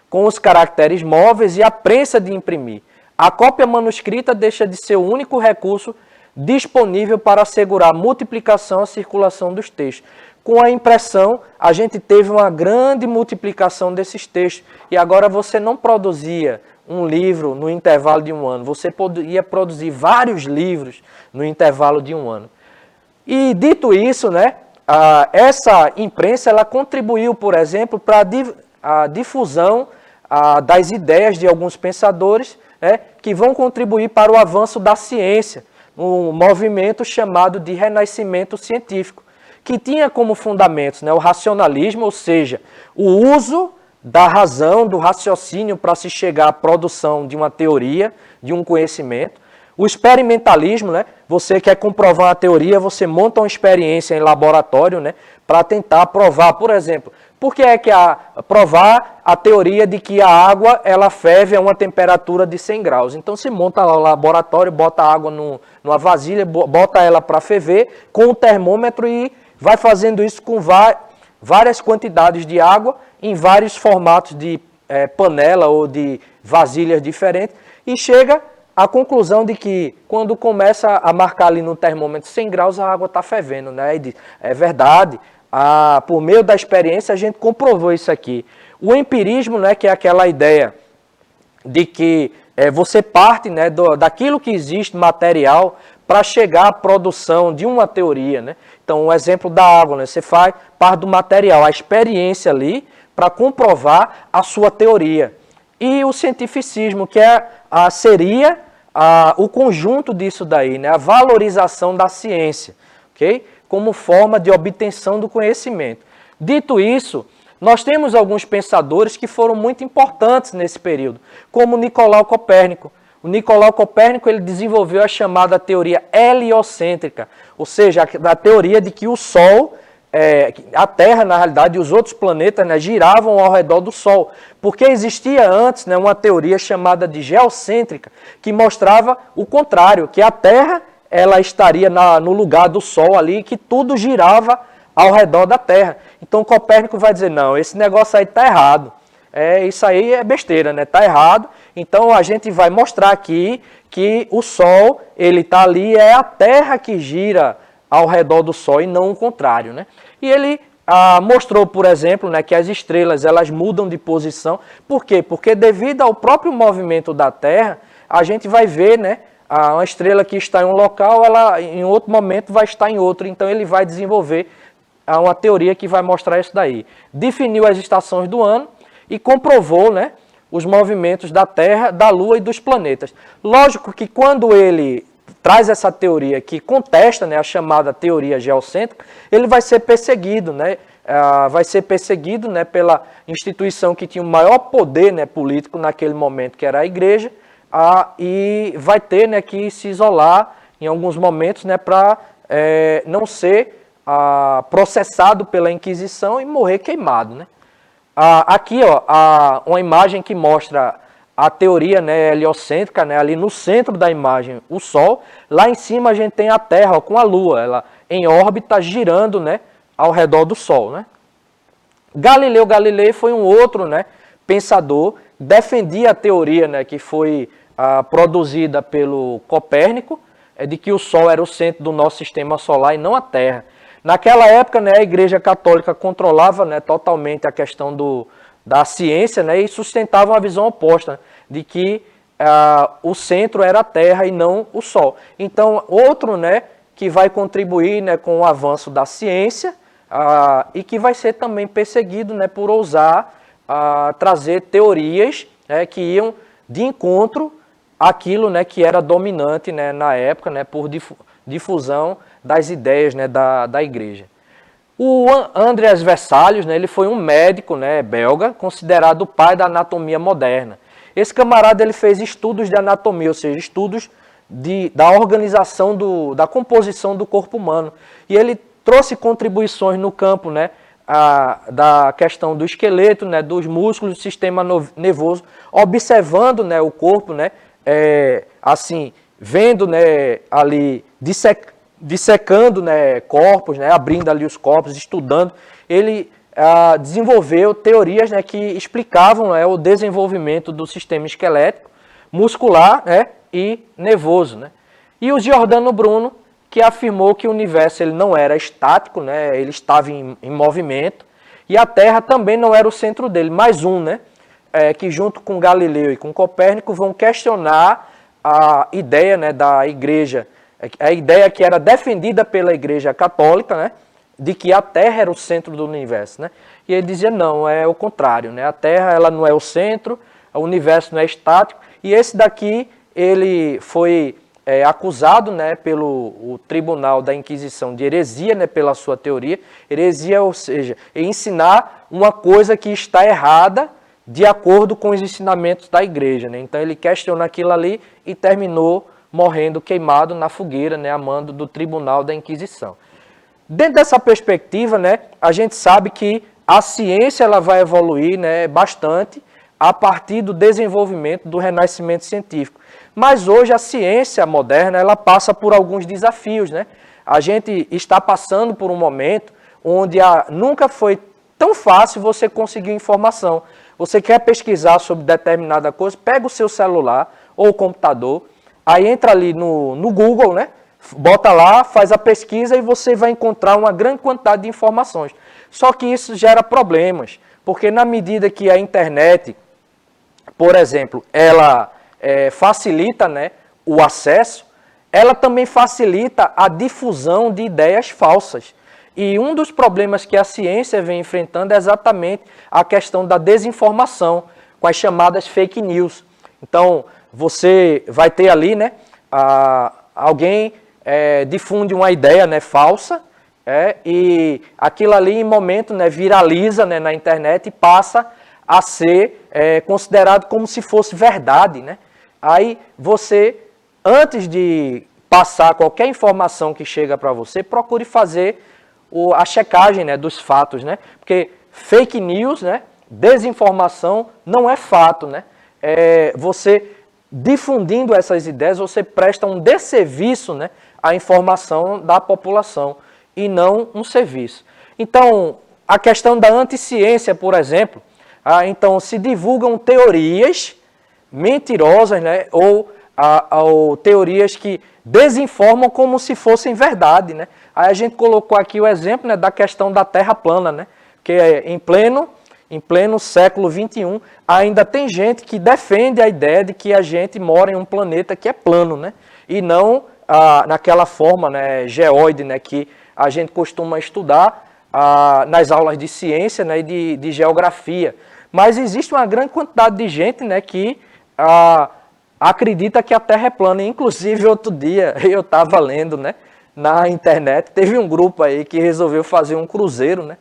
com os caracteres móveis e a prensa de imprimir. A cópia manuscrita deixa de ser o único recurso disponível para assegurar a multiplicação e a circulação dos textos. Com a impressão, a gente teve uma grande multiplicação desses textos. E agora você não produzia um livro no intervalo de um ano. Você poderia produzir vários livros no intervalo de um ano. E dito isso, né, essa imprensa ela contribuiu, por exemplo, para a difusão das ideias de alguns pensadores, né, que vão contribuir para o avanço da ciência, um movimento chamado de renascimento científico, que tinha como fundamentos, né, o racionalismo, ou seja, o uso da razão, do raciocínio para se chegar à produção de uma teoria, de um conhecimento. O experimentalismo, né, você quer comprovar uma teoria, você monta uma experiência em laboratório, né, para tentar provar, por exemplo, por que é que provar a teoria de que a água ela ferve a uma temperatura de 100 graus. Então você monta lá o laboratório, bota a água numa vasilha, bota ela para ferver com o termômetro e vai fazendo isso com várias quantidades de água em vários formatos de panela ou de vasilhas diferentes e chega à conclusão de que quando começa a marcar ali no termômetro 100 graus a água está fervendo, né? E diz, é verdade, por meio da experiência a gente comprovou isso aqui. O empirismo, né, que é aquela ideia de que você parte, né, daquilo que existe material para chegar à produção de uma teoria, né? Então, o exemplo da água, né? Você faz parte do material, a experiência ali, para comprovar a sua teoria. E o cientificismo, que seria o conjunto disso daí, né? A valorização da ciência, ok? Como forma de obtenção do conhecimento. Dito isso, nós temos alguns pensadores que foram muito importantes nesse período, como Nicolau Copérnico. O Nicolau Copérnico ele desenvolveu a chamada teoria heliocêntrica, ou seja, a teoria de que o Sol, a Terra, na realidade, e os outros planetas, né, giravam ao redor do Sol. Porque existia antes, né, uma teoria chamada de geocêntrica, que mostrava o contrário, que a Terra ela estaria no lugar do Sol ali, que tudo girava ao redor da Terra. Então Copérnico vai dizer, não, esse negócio aí está errado. Isso aí é besteira, né? Está errado. Então a gente vai mostrar aqui que o Sol, ele está ali, é a Terra que gira ao redor do Sol e não o contrário, né? E ele mostrou, por exemplo, né, que as estrelas elas mudam de posição. Por quê? Porque devido ao próprio movimento da Terra, a gente vai ver, né, uma estrela que está em um local, ela em outro momento vai estar em outro. Então ele vai desenvolver uma teoria que vai mostrar isso daí. Definiu as estações do ano e comprovou, né, os movimentos da Terra, da Lua e dos planetas. Lógico que quando ele traz essa teoria que contesta, né, a chamada teoria geocêntrica, ele vai ser perseguido, né, pela instituição que tinha o maior poder, né, político naquele momento, que era a Igreja, e vai ter, né, que se isolar em alguns momentos, né, para não ser processado pela Inquisição e morrer queimado, né? Aqui, ó, uma imagem que mostra a teoria, né, heliocêntrica, né, ali no centro da imagem, o Sol. Lá em cima a gente tem a Terra, ó, com a Lua, ela em órbita girando, né, ao redor do Sol, né? Galileu Galilei foi um outro, né, pensador, defendia a teoria, né, que foi produzida pelo Copérnico, de que o Sol era o centro do nosso sistema solar e não a Terra. Naquela época, né, a Igreja Católica controlava, né, totalmente a questão da ciência, né, e sustentava uma visão oposta, né, de que o centro era a Terra e não o Sol. Então, outro, né, que vai contribuir, né, com o avanço da ciência e que vai ser também perseguido, né, por ousar trazer teorias, né, que iam de encontro àquilo, né, que era dominante, né, na época, né, por difusão das ideias, né, da Igreja. O Andreas Vesalius, né, ele foi um médico, né, belga, considerado o pai da anatomia moderna. Esse camarada ele fez estudos de anatomia, ou seja, estudos da organização, da composição do corpo humano. E ele trouxe contribuições no campo, né, da questão do esqueleto, né, dos músculos, do sistema nervoso, observando, né, o corpo, né, assim, vendo, né, ali, dissecando, né, corpos, né, abrindo ali os corpos, estudando. Ele desenvolveu teorias, né, que explicavam, né, o desenvolvimento do sistema esquelético, muscular, né, e nervoso, né. E o Giordano Bruno, que afirmou que o universo ele não era estático, né, ele estava em movimento, e a Terra também não era o centro dele. Mais um, né, que junto com Galileu e com Copérnico vão questionar a ideia, né, da Igreja, a ideia que era defendida pela Igreja Católica, né, de que a Terra era o centro do universo, né? E ele dizia, não, é o contrário, né? A Terra ela não é o centro, o universo não é estático, e esse daqui ele foi acusado, né, pelo o Tribunal da Inquisição de heresia, né, pela sua teoria. Heresia, ou seja, ensinar uma coisa que está errada de acordo com os ensinamentos da igreja, né? Então ele questionou aquilo ali e terminou morrendo queimado na fogueira, né, a mando do Tribunal da Inquisição. Dentro dessa perspectiva, né, a gente sabe que a ciência ela vai evoluir, né, bastante a partir do desenvolvimento do renascimento científico. Mas hoje a ciência moderna ela passa por alguns desafios, né? A gente está passando por um momento onde nunca foi tão fácil você conseguir informação. Você quer pesquisar sobre determinada coisa, pega o seu celular ou computador, aí entra ali no Google, né? Bota lá, faz a pesquisa e você vai encontrar uma grande quantidade de informações. Só que isso gera problemas, porque na medida que a internet, por exemplo, ela facilita, né, o acesso, ela também facilita a difusão de ideias falsas. E um dos problemas que a ciência vem enfrentando é exatamente a questão da desinformação, com as chamadas fake news. Então, você vai ter ali, né, alguém difunde uma ideia, né, falsa, e aquilo ali em momento, né, viraliza, né, na internet e passa a ser considerado como se fosse verdade, né? Aí você, antes de passar qualquer informação que chega para você, procure fazer a checagem, né, dos fatos, né? Porque fake news, né, desinformação não é fato, né? Você difundindo essas ideias, você presta um desserviço, né, à informação da população e não um serviço. Então, a questão da anticiência, por exemplo, então se divulgam teorias mentirosas, né, ou teorias que desinformam como se fossem verdade, né? Aí a gente colocou aqui o exemplo, né, da questão da Terra plana, né? Que em pleno século XXI ainda tem gente que defende a ideia de que a gente mora em um planeta que é plano, né? E não naquela forma, né, geóide, né, que a gente costuma estudar nas aulas de ciência, né, e de geografia. Mas existe uma grande quantidade de gente, né, que acredita que a Terra é plana. Inclusive, outro dia, eu estava lendo, né, na internet, teve um grupo aí que resolveu fazer um cruzeiro, né,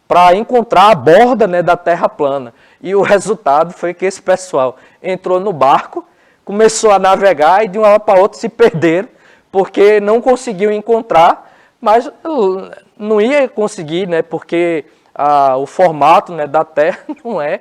para encontrar a borda, né, da Terra plana. E o resultado foi que esse pessoal entrou no barco, começou a navegar e de uma hora para outra se perderam, porque não conseguiu encontrar, mas não ia conseguir, né, porque o formato, né, da Terra não é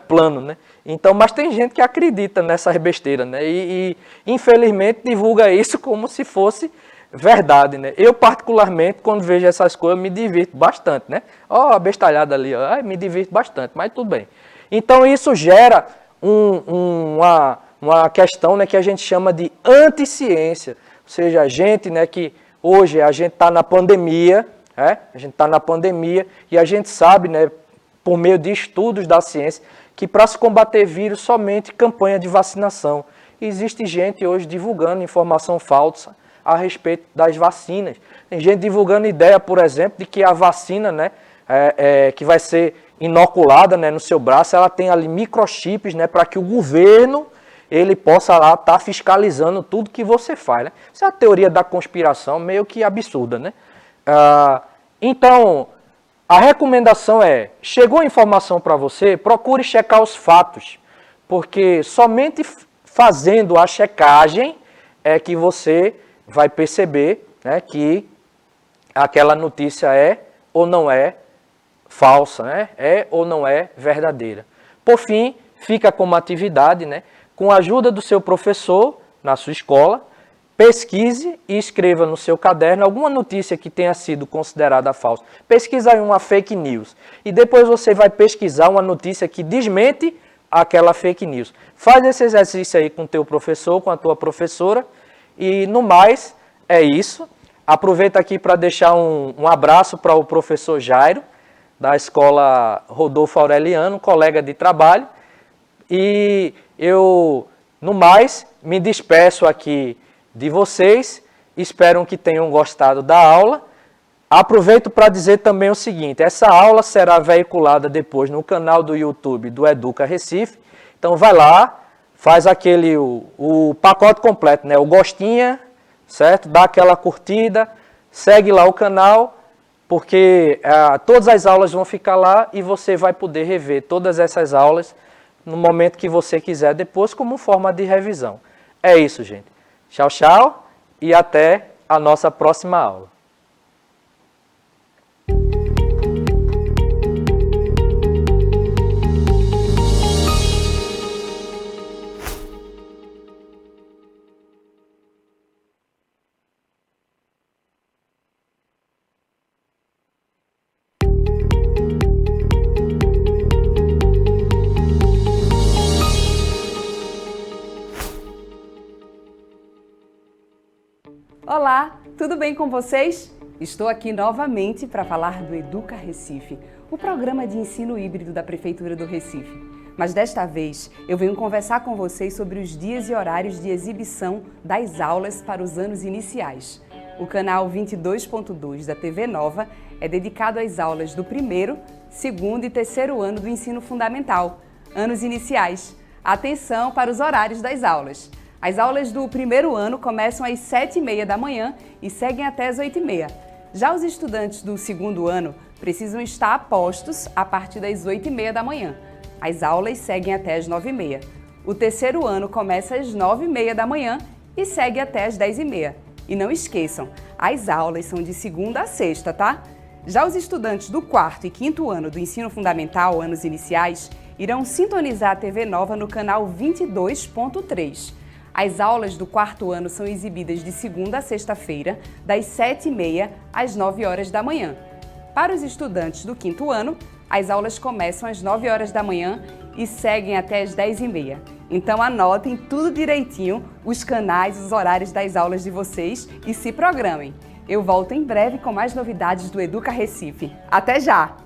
plano, né? Então, mas tem gente que acredita nessas besteiras, né? E infelizmente divulga isso como se fosse verdade, né? Eu particularmente, quando vejo essas coisas, me divirto bastante, né? Ó, a bestalhada ali, ó, me divirto bastante, mas tudo bem. Então isso gera uma questão, né, que a gente chama de anticiência, ou seja, a gente, né, que hoje a gente está na pandemia, a gente está na pandemia e a gente sabe, né, por meio de estudos da ciência, que para se combater vírus somente campanha de vacinação. Existe gente hoje divulgando informação falsa a respeito das vacinas. Tem gente divulgando ideia, por exemplo, de que a vacina, né, que vai ser inoculada, né, no seu braço, ela tem ali microchips, né, para que o governo ele possa lá estar fiscalizando tudo que você faz, né? Isso é a teoria da conspiração meio que absurda, né? Então, a recomendação chegou a informação para você, procure checar os fatos, porque somente fazendo a checagem é que você vai perceber, né, que aquela notícia é ou não é falsa, né? É ou não é verdadeira. Por fim, fica como atividade, né, com a ajuda do seu professor na sua escola, pesquise e escreva no seu caderno alguma notícia que tenha sido considerada falsa. Pesquisa aí uma fake news. E depois você vai pesquisar uma notícia que desmente aquela fake news. Faz esse exercício aí com o teu professor, com a tua professora. E no mais, é isso. Aproveita aqui para deixar um abraço para o professor Jairo, da escola Rodolfo Aureliano, colega de trabalho. E eu, no mais, me despeço aqui de vocês, espero que tenham gostado da aula. Aproveito para dizer também o seguinte, essa aula será veiculada depois no canal do YouTube do Educa Recife, então vai lá, faz o pacote completo, né? O gostinha, certo? Dá aquela curtida, segue lá o canal, porque todas as aulas vão ficar lá e você vai poder rever todas essas aulas no momento que você quiser, depois como forma de revisão. É isso, gente. Tchau, tchau e até a nossa próxima aula. Olá, tudo bem com vocês? Estou aqui novamente para falar do Educa Recife, o programa de ensino híbrido da Prefeitura do Recife. Mas desta vez eu venho conversar com vocês sobre os dias e horários de exibição das aulas para os anos iniciais. O canal 22.2 da TV Nova é dedicado às aulas do primeiro, segundo e terceiro ano do ensino fundamental, anos iniciais. Atenção para os horários das aulas. As aulas do primeiro ano começam às 7h30 da manhã e seguem até às 8h30. Já os estudantes do segundo ano precisam estar a postos a partir das 8h30 da manhã. As aulas seguem até às 9h30. O terceiro ano começa às 9h30 da manhã e segue até às 10h30. E não esqueçam, as aulas são de segunda a sexta, tá? Já os estudantes do quarto e quinto ano do ensino fundamental, anos iniciais, irão sintonizar a TV Nova no canal 22.3. As aulas do quarto ano são exibidas de segunda a sexta-feira, das 7h30 às 9h da manhã. Para os estudantes do quinto ano, as aulas começam às 9h da manhã e seguem até às 10h30. Então anotem tudo direitinho, os canais, os horários das aulas de vocês e se programem. Eu volto em breve com mais novidades do Educa Recife. Até já!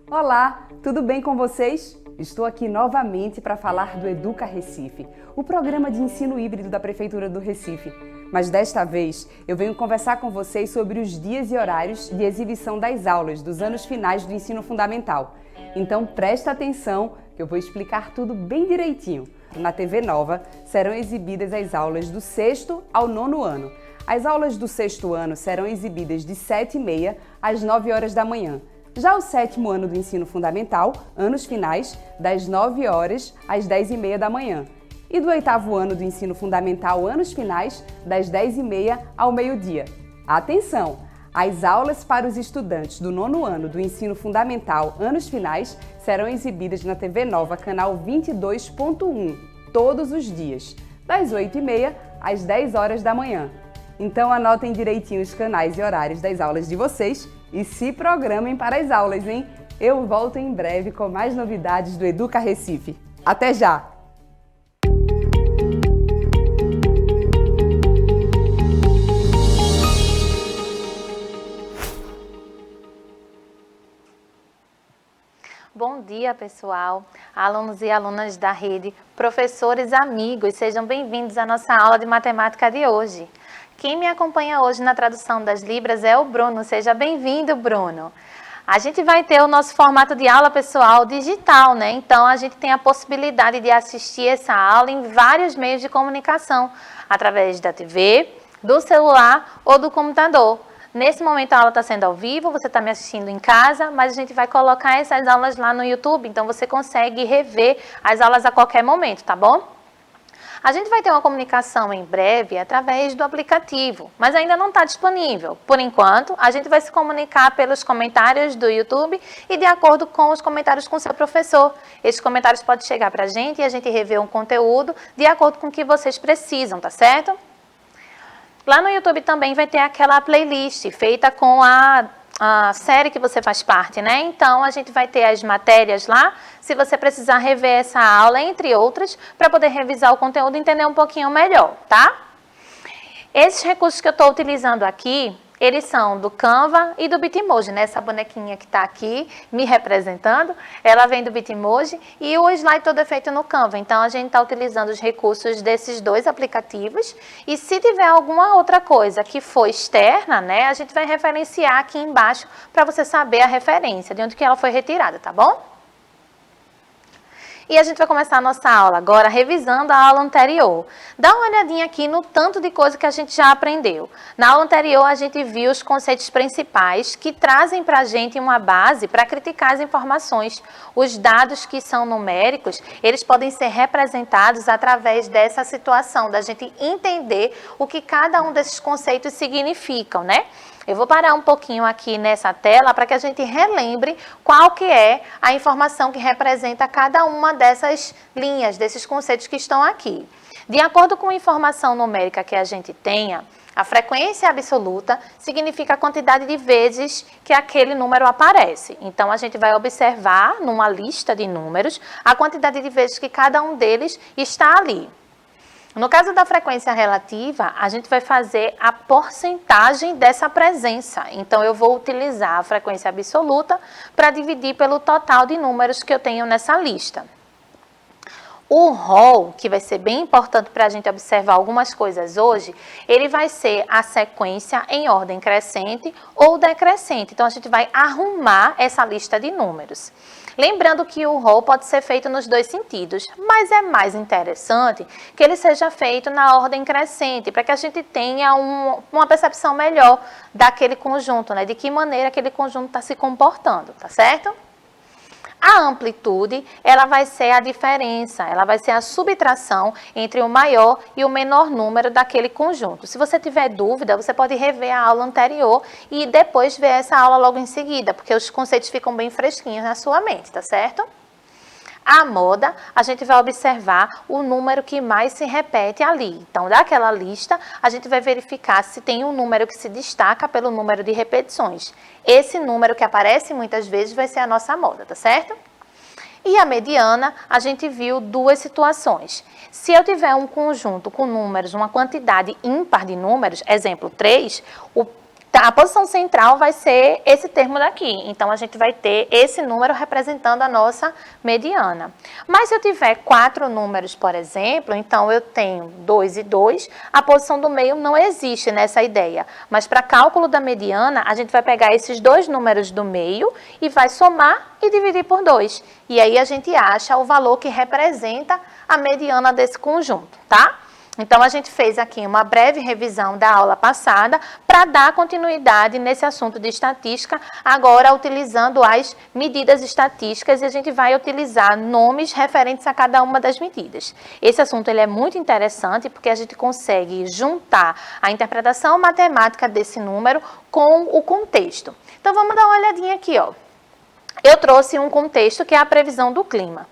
Olá, tudo bem com vocês? Estou aqui novamente para falar do Educa Recife, o programa de ensino híbrido da Prefeitura do Recife. Mas desta vez eu venho conversar com vocês sobre os dias e horários de exibição das aulas dos anos finais do ensino fundamental. Então presta atenção que eu vou explicar tudo bem direitinho. Na TV Nova serão exibidas as aulas do sexto ao nono ano. As aulas do sexto ano serão exibidas de 7h30 às 9h da manhã. Já o sétimo ano do ensino fundamental, anos finais, das 9h às 10h30 da manhã. E do oitavo ano do ensino fundamental, anos finais, das 10h30 ao meio-dia. Atenção! As aulas para os estudantes do nono ano do ensino fundamental, anos finais, serão exibidas na TV Nova, canal 22.1, todos os dias, das 8h30 às 10h da manhã. Então anotem direitinho os canais e horários das aulas de vocês e se programem para as aulas, hein? Eu volto em breve com mais novidades do Educa Recife. Até já! Bom dia, pessoal, alunos e alunas da rede, professores, amigos, sejam bem-vindos à nossa aula de matemática de hoje. Quem me acompanha hoje na tradução das Libras é o Bruno. Seja bem-vindo, Bruno. A gente vai ter o nosso formato de aula, pessoal, digital, né? Então, a gente tem a possibilidade de assistir essa aula em vários meios de comunicação, através da TV, do celular ou do computador. Nesse momento, a aula está sendo ao vivo, você está me assistindo em casa, mas a gente vai colocar essas aulas lá no YouTube, então você consegue rever as aulas a qualquer momento, tá bom? A gente vai ter uma comunicação em breve através do aplicativo, mas ainda não está disponível. Por enquanto, a gente vai se comunicar pelos comentários do YouTube e de acordo com os comentários com o seu professor. Esses comentários podem chegar para a gente e a gente rever um conteúdo de acordo com o que vocês precisam, tá certo? Lá no YouTube também vai ter aquela playlist feita com a série que você faz parte, né? Então, a gente vai ter as matérias lá, se você precisar rever essa aula, entre outras, para poder revisar o conteúdo e entender um pouquinho melhor, tá? Esses recursos que eu estou utilizando aqui, eles são do Canva e do Bitmoji, né? Essa bonequinha que está aqui me representando, ela vem do Bitmoji e o slide todo é feito no Canva. Então, a gente está utilizando os recursos desses dois aplicativos e se tiver alguma outra coisa que for externa, né? A gente vai referenciar aqui embaixo para você saber a referência, de onde que ela foi retirada, tá bom? E a gente vai começar a nossa aula agora revisando a aula anterior. Dá uma olhadinha aqui no tanto de coisa que a gente já aprendeu. Na aula anterior, a gente viu os conceitos principais que trazem para a gente uma base para criticar as informações. Os dados que são numéricos, eles podem ser representados através dessa situação, da gente entender o que cada um desses conceitos significam, né? Eu vou parar um pouquinho aqui nessa tela para que a gente relembre qual que é a informação que representa cada uma dessas linhas, desses conceitos que estão aqui. De acordo com a informação numérica que a gente tenha, a frequência absoluta significa a quantidade de vezes que aquele número aparece. Então, a gente vai observar numa lista de números a quantidade de vezes que cada um deles está ali. No caso da frequência relativa, a gente vai fazer a porcentagem dessa presença. Então, eu vou utilizar a frequência absoluta para dividir pelo total de números que eu tenho nessa lista. O rol, que vai ser bem importante para a gente observar algumas coisas hoje, ele vai ser a sequência em ordem crescente ou decrescente. Então, a gente vai arrumar essa lista de números. Lembrando que o rol pode ser feito nos dois sentidos, mas é mais interessante que ele seja feito na ordem crescente, para que a gente tenha uma percepção melhor daquele conjunto, né? De que maneira aquele conjunto está se comportando, tá certo? A amplitude, ela vai ser a diferença, ela vai ser a subtração entre o maior e o menor número daquele conjunto. Se você tiver dúvida, você pode rever a aula anterior e depois ver essa aula logo em seguida, porque os conceitos ficam bem fresquinhos na sua mente, tá certo? A moda, a gente vai observar o número que mais se repete ali. Então, daquela lista, a gente vai verificar se tem um número que se destaca pelo número de repetições. Esse número que aparece muitas vezes vai ser a nossa moda, tá certo? E a mediana, a gente viu duas situações. Se eu tiver um conjunto com números, uma quantidade ímpar de números, exemplo 3, a posição central vai ser esse termo daqui. Então, a gente vai ter esse número representando a nossa mediana. Mas se eu tiver 4 números, por exemplo, então eu tenho 2 e 2, a posição do meio não existe nessa ideia. Mas para cálculo da mediana, a gente vai pegar esses 2 números do meio e vai somar e dividir por 2. E aí a gente acha o valor que representa a mediana desse conjunto, tá? Então, a gente fez aqui uma breve revisão da aula passada para dar continuidade nesse assunto de estatística, agora utilizando as medidas estatísticas e a gente vai utilizar nomes referentes a cada uma das medidas. Esse assunto ele é muito interessante porque a gente consegue juntar a interpretação matemática desse número com o contexto. Então, vamos dar uma olhadinha aqui, ó. Eu trouxe um contexto que é a previsão do clima.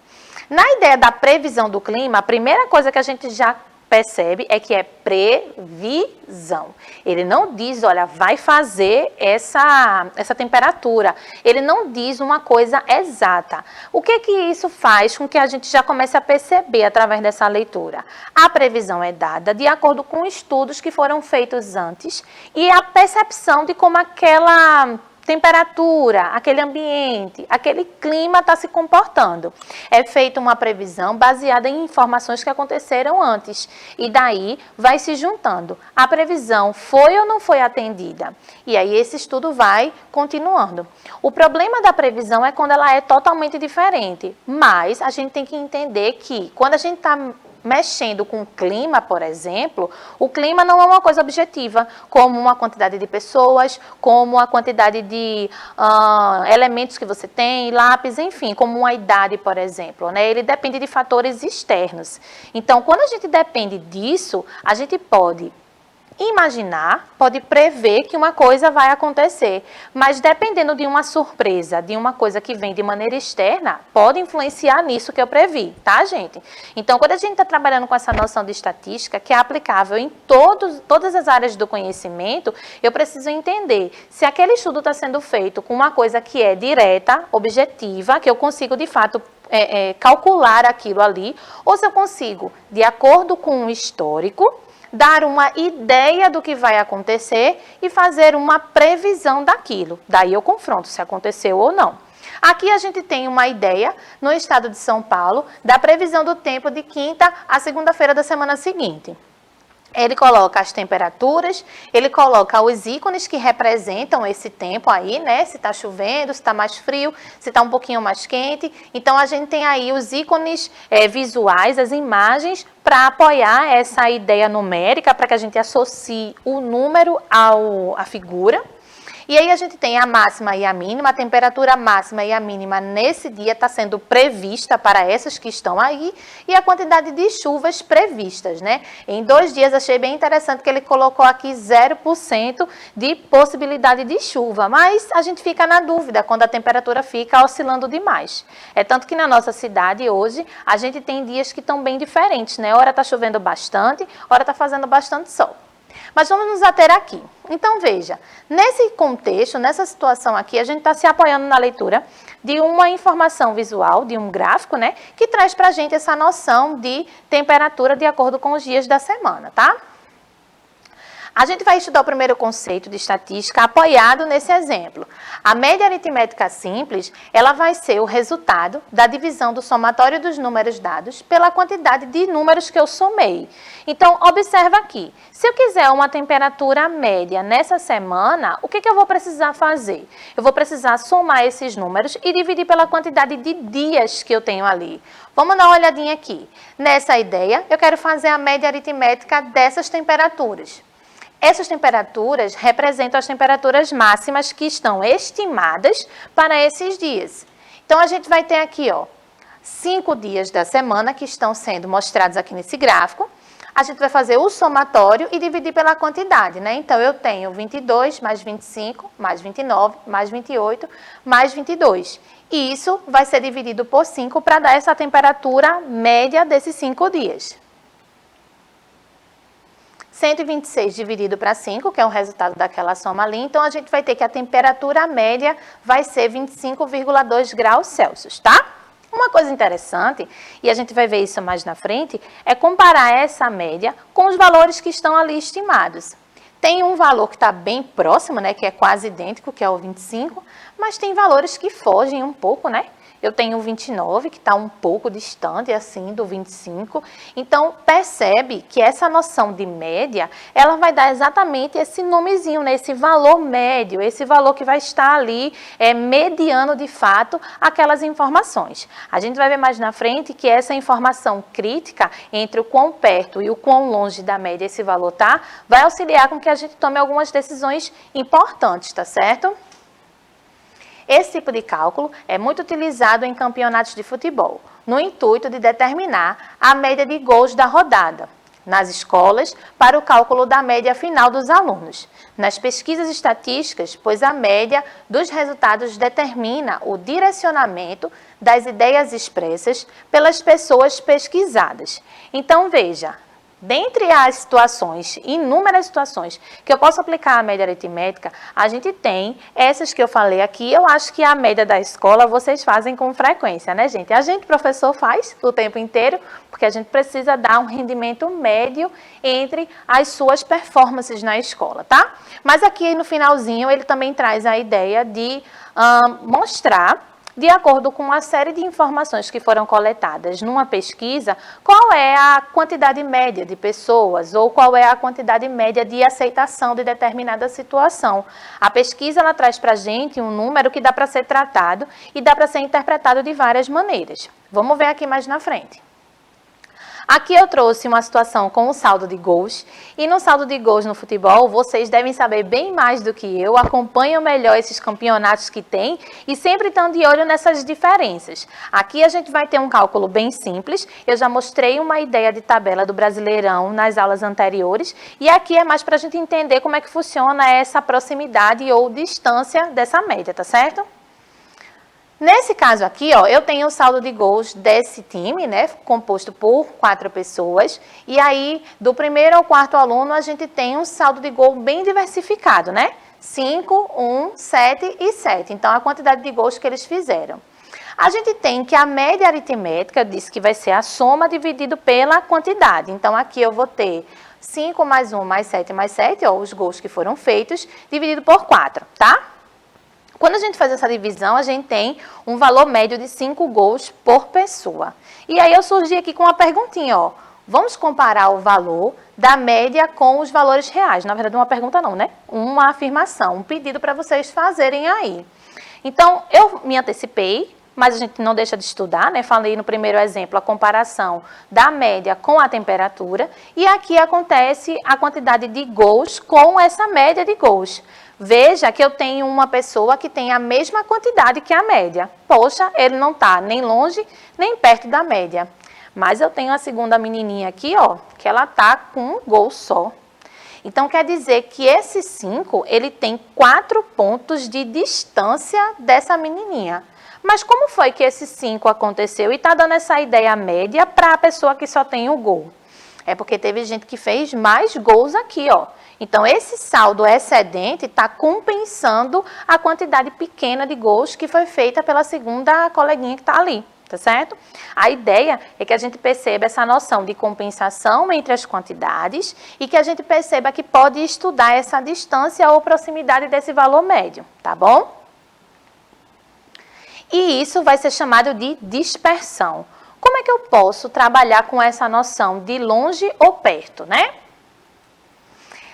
Na ideia da previsão do clima, a primeira coisa que a gente já percebe é que é previsão. Ele não diz, olha, vai fazer essa temperatura. Ele não diz uma coisa exata. O que isso faz com que a gente já comece a perceber através dessa leitura? A previsão é dada de acordo com estudos que foram feitos antes e a percepção de como aquela temperatura, aquele ambiente, aquele clima está se comportando. É feita uma previsão baseada em informações que aconteceram antes. E daí vai se juntando. A previsão foi ou não foi atendida? E aí esse estudo vai continuando. O problema da previsão é quando ela é totalmente diferente. Mas a gente tem que entender que quando a gente está mexendo com o clima, por exemplo, o clima não é uma coisa objetiva, como uma quantidade de pessoas, como a quantidade de elementos que você tem, lápis, enfim, como uma idade, por exemplo, né? Ele depende de fatores externos. Então, quando a gente depende disso, a gente pode imaginar, pode prever que uma coisa vai acontecer, mas dependendo de uma surpresa, de uma coisa que vem de maneira externa, pode influenciar nisso que eu previ, tá, gente? Então, quando a gente está trabalhando com essa noção de estatística, que é aplicável em todas as áreas do conhecimento, eu preciso entender se aquele estudo está sendo feito com uma coisa que é direta, objetiva, que eu consigo, de fato, calcular aquilo ali, ou se eu consigo, de acordo com o histórico, dar uma ideia do que vai acontecer e fazer uma previsão daquilo. Daí eu confronto se aconteceu ou não. Aqui a gente tem uma ideia, no estado de São Paulo, da previsão do tempo de quinta a segunda-feira da semana seguinte. Ele coloca as temperaturas, ele coloca os ícones que representam esse tempo aí, né? Se está chovendo, se está mais frio, se está um pouquinho mais quente. Então, a gente tem aí os ícones visuais, as imagens, para apoiar essa ideia numérica, para que a gente associe o número à figura. E aí a gente tem a máxima e a mínima, a temperatura máxima e a mínima nesse dia está sendo prevista para essas que estão aí, e a quantidade de chuvas previstas, né? Em 2 dias achei bem interessante que ele colocou aqui 0% de possibilidade de chuva, mas a gente fica na dúvida quando a temperatura fica oscilando demais. É tanto que na nossa cidade hoje a gente tem dias que estão bem diferentes, né? Hora está chovendo bastante, hora está fazendo bastante sol. Mas vamos nos ater aqui. Então, veja, nesse contexto, nessa situação aqui, a gente está se apoiando na leitura de uma informação visual, de um gráfico, né, que traz para a gente essa noção de temperatura de acordo com os dias da semana, tá? A gente vai estudar o primeiro conceito de estatística apoiado nesse exemplo. A média aritmética simples, ela vai ser o resultado da divisão do somatório dos números dados pela quantidade de números que eu somei. Então, observa aqui. Se eu quiser uma temperatura média nessa semana, o que eu vou precisar fazer? Eu vou precisar somar esses números e dividir pela quantidade de dias que eu tenho ali. Vamos dar uma olhadinha aqui. Nessa ideia, eu quero fazer a média aritmética dessas temperaturas. Essas temperaturas representam as temperaturas máximas que estão estimadas para esses dias. Então, a gente vai ter aqui, ó, 5 dias da semana que estão sendo mostrados aqui nesse gráfico. A gente vai fazer o somatório e dividir pela quantidade, né? Então, eu tenho 22 mais 25, mais 29, mais 28, mais 22. E isso vai ser dividido por 5 para dar essa temperatura média desses 5 dias. 126 dividido para 5, que é o resultado daquela soma ali. Então, a gente vai ter que a temperatura média vai ser 25,2 graus Celsius, tá? Uma coisa interessante, e a gente vai ver isso mais na frente, é comparar essa média com os valores que estão ali estimados. Tem um valor que está bem próximo, né, que é quase idêntico, que é o 25, mas tem valores que fogem um pouco, né? Eu tenho o 29, que está um pouco distante, assim, do 25. Então, percebe que essa noção de média, ela vai dar exatamente esse nomezinho, né? Esse valor médio, esse valor que vai estar ali, mediando, de fato, aquelas informações. A gente vai ver mais na frente que essa informação crítica, entre o quão perto e o quão longe da média esse valor tá, vai auxiliar com que a gente tome algumas decisões importantes, tá certo? Esse tipo de cálculo é muito utilizado em campeonatos de futebol, no intuito de determinar a média de gols da rodada, nas escolas, para o cálculo da média final dos alunos, nas pesquisas estatísticas, pois a média dos resultados determina o direcionamento das ideias expressas pelas pessoas pesquisadas. Então, veja, dentre as situações, inúmeras situações, que eu posso aplicar a média aritmética, a gente tem essas que eu falei aqui. Eu acho que a média da escola vocês fazem com frequência, né, gente? A gente, professor, faz o tempo inteiro, porque a gente precisa dar um rendimento médio entre as suas performances na escola, tá? Mas aqui no finalzinho ele também traz a ideia de mostrar, de acordo com uma série de informações que foram coletadas numa pesquisa, qual é a quantidade média de pessoas ou qual é a quantidade média de aceitação de determinada situação. A pesquisa ela traz para a gente um número que dá para ser tratado e dá para ser interpretado de várias maneiras. Vamos ver aqui mais na frente. Aqui eu trouxe uma situação com o saldo de gols, e no saldo de gols no futebol, vocês devem saber bem mais do que eu, acompanham melhor esses campeonatos que tem e sempre estão de olho nessas diferenças. Aqui a gente vai ter um cálculo bem simples, eu já mostrei uma ideia de tabela do Brasileirão nas aulas anteriores, e aqui é mais para a gente entender como é que funciona essa proximidade ou distância dessa média, tá certo? Nesse caso aqui, ó, eu tenho o saldo de gols desse time, né, composto por 4 pessoas, e aí do primeiro ao quarto aluno a gente tem um saldo de gol bem diversificado, né? 5, 1, 7 e 7. Então, a quantidade de gols que eles fizeram. A gente tem que a média aritmética, eu disse que vai ser a soma dividido pela quantidade. Então, aqui eu vou ter 5 mais 1 mais 7 mais 7, ó, os gols que foram feitos, dividido por 4, tá? Quando a gente faz essa divisão, a gente tem um valor médio de 5 gols por pessoa. E aí eu surgi aqui com uma perguntinha, ó. Vamos comparar o valor da média com os valores reais. Na verdade, uma pergunta não, né? Uma afirmação, um pedido para vocês fazerem aí. Então, eu me antecipei, mas a gente não deixa de estudar, né? Falei no primeiro exemplo a comparação da média com a temperatura. E aqui acontece a quantidade de gols com essa média de gols. Veja que eu tenho uma pessoa que tem a mesma quantidade que a média. Poxa, ele não está nem longe, nem perto da média. Mas eu tenho a segunda menininha aqui, ó, que ela está com um gol só. Então, quer dizer que esse 5, ele tem 4 pontos de distância dessa menininha. Mas como foi que esse 5 aconteceu? E está dando essa ideia média para a pessoa que só tem o gol. É porque teve gente que fez mais gols aqui, ó. Então, esse saldo excedente está compensando a quantidade pequena de gols que foi feita pela segunda coleguinha que está ali, tá certo? A ideia é que a gente perceba essa noção de compensação entre as quantidades e que a gente perceba que pode estudar essa distância ou proximidade desse valor médio, tá bom? E isso vai ser chamado de dispersão. Como é que eu posso trabalhar com essa noção de longe ou perto, né?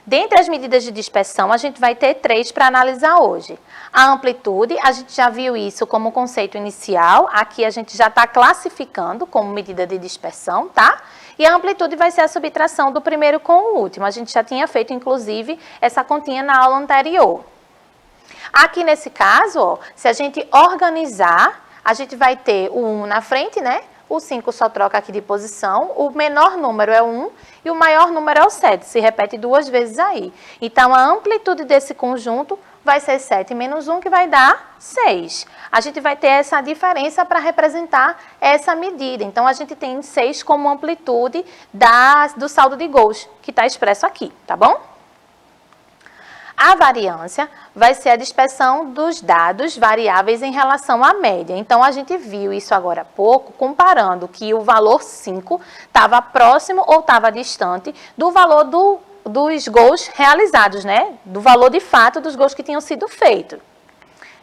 Dentre as medidas de dispersão, a gente vai ter 3 para analisar hoje. A amplitude, a gente já viu isso como conceito inicial, aqui a gente já está classificando como medida de dispersão, tá? E a amplitude vai ser a subtração do primeiro com o último. A gente já tinha feito, inclusive, essa continha na aula anterior. Aqui nesse caso, ó, se a gente organizar, a gente vai ter o 1 na frente, né? O 5 só troca aqui de posição, o menor número é o 1 e o maior número é o 7, se repete 2 vezes aí. Então, a amplitude desse conjunto vai ser 7 menos 1, que vai dar 6. A gente vai ter essa diferença para representar essa medida. Então, a gente tem 6 como amplitude do saldo de gols, que está expresso aqui, tá bom? A variância vai ser a dispersão dos dados variáveis em relação à média. Então, a gente viu isso agora há pouco, comparando que o valor 5 estava próximo ou estava distante do valor dos gols realizados, né? Do valor de fato dos gols que tinham sido feitos.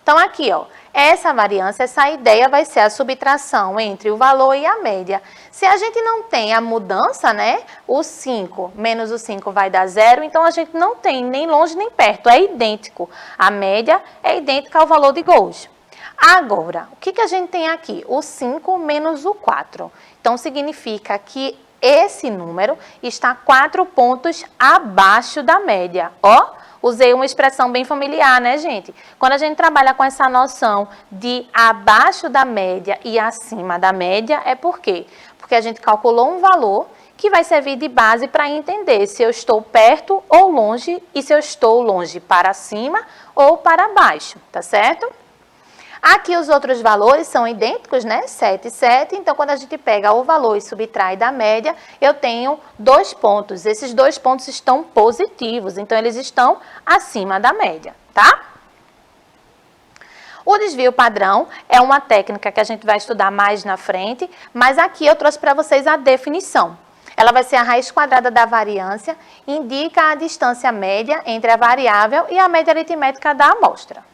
Então, aqui, ó, essa variância, essa ideia vai ser a subtração entre o valor e a média. Se a gente não tem a mudança, né, o 5 menos o 5 vai dar 0, então a gente não tem nem longe nem perto, é idêntico. A média é idêntica ao valor de gols. Agora, o que a gente tem aqui? O 5 menos o 4. Então, significa que esse número está 4 pontos abaixo da média, ó. Usei uma expressão bem familiar, né, gente? Quando a gente trabalha com essa noção de abaixo da média e acima da média, é por quê? Porque a gente calculou um valor que vai servir de base para entender se eu estou perto ou longe e se eu estou longe para cima ou para baixo, tá certo? Aqui os outros valores são idênticos, né? 7 e 7. Então, quando a gente pega o valor e subtrai da média, eu tenho 2 pontos. Esses 2 pontos estão positivos, então eles estão acima da média, tá? O desvio padrão é uma técnica que a gente vai estudar mais na frente, mas aqui eu trouxe para vocês a definição. Ela vai ser a raiz quadrada da variância, indica a distância média entre a variável e a média aritmética da amostra.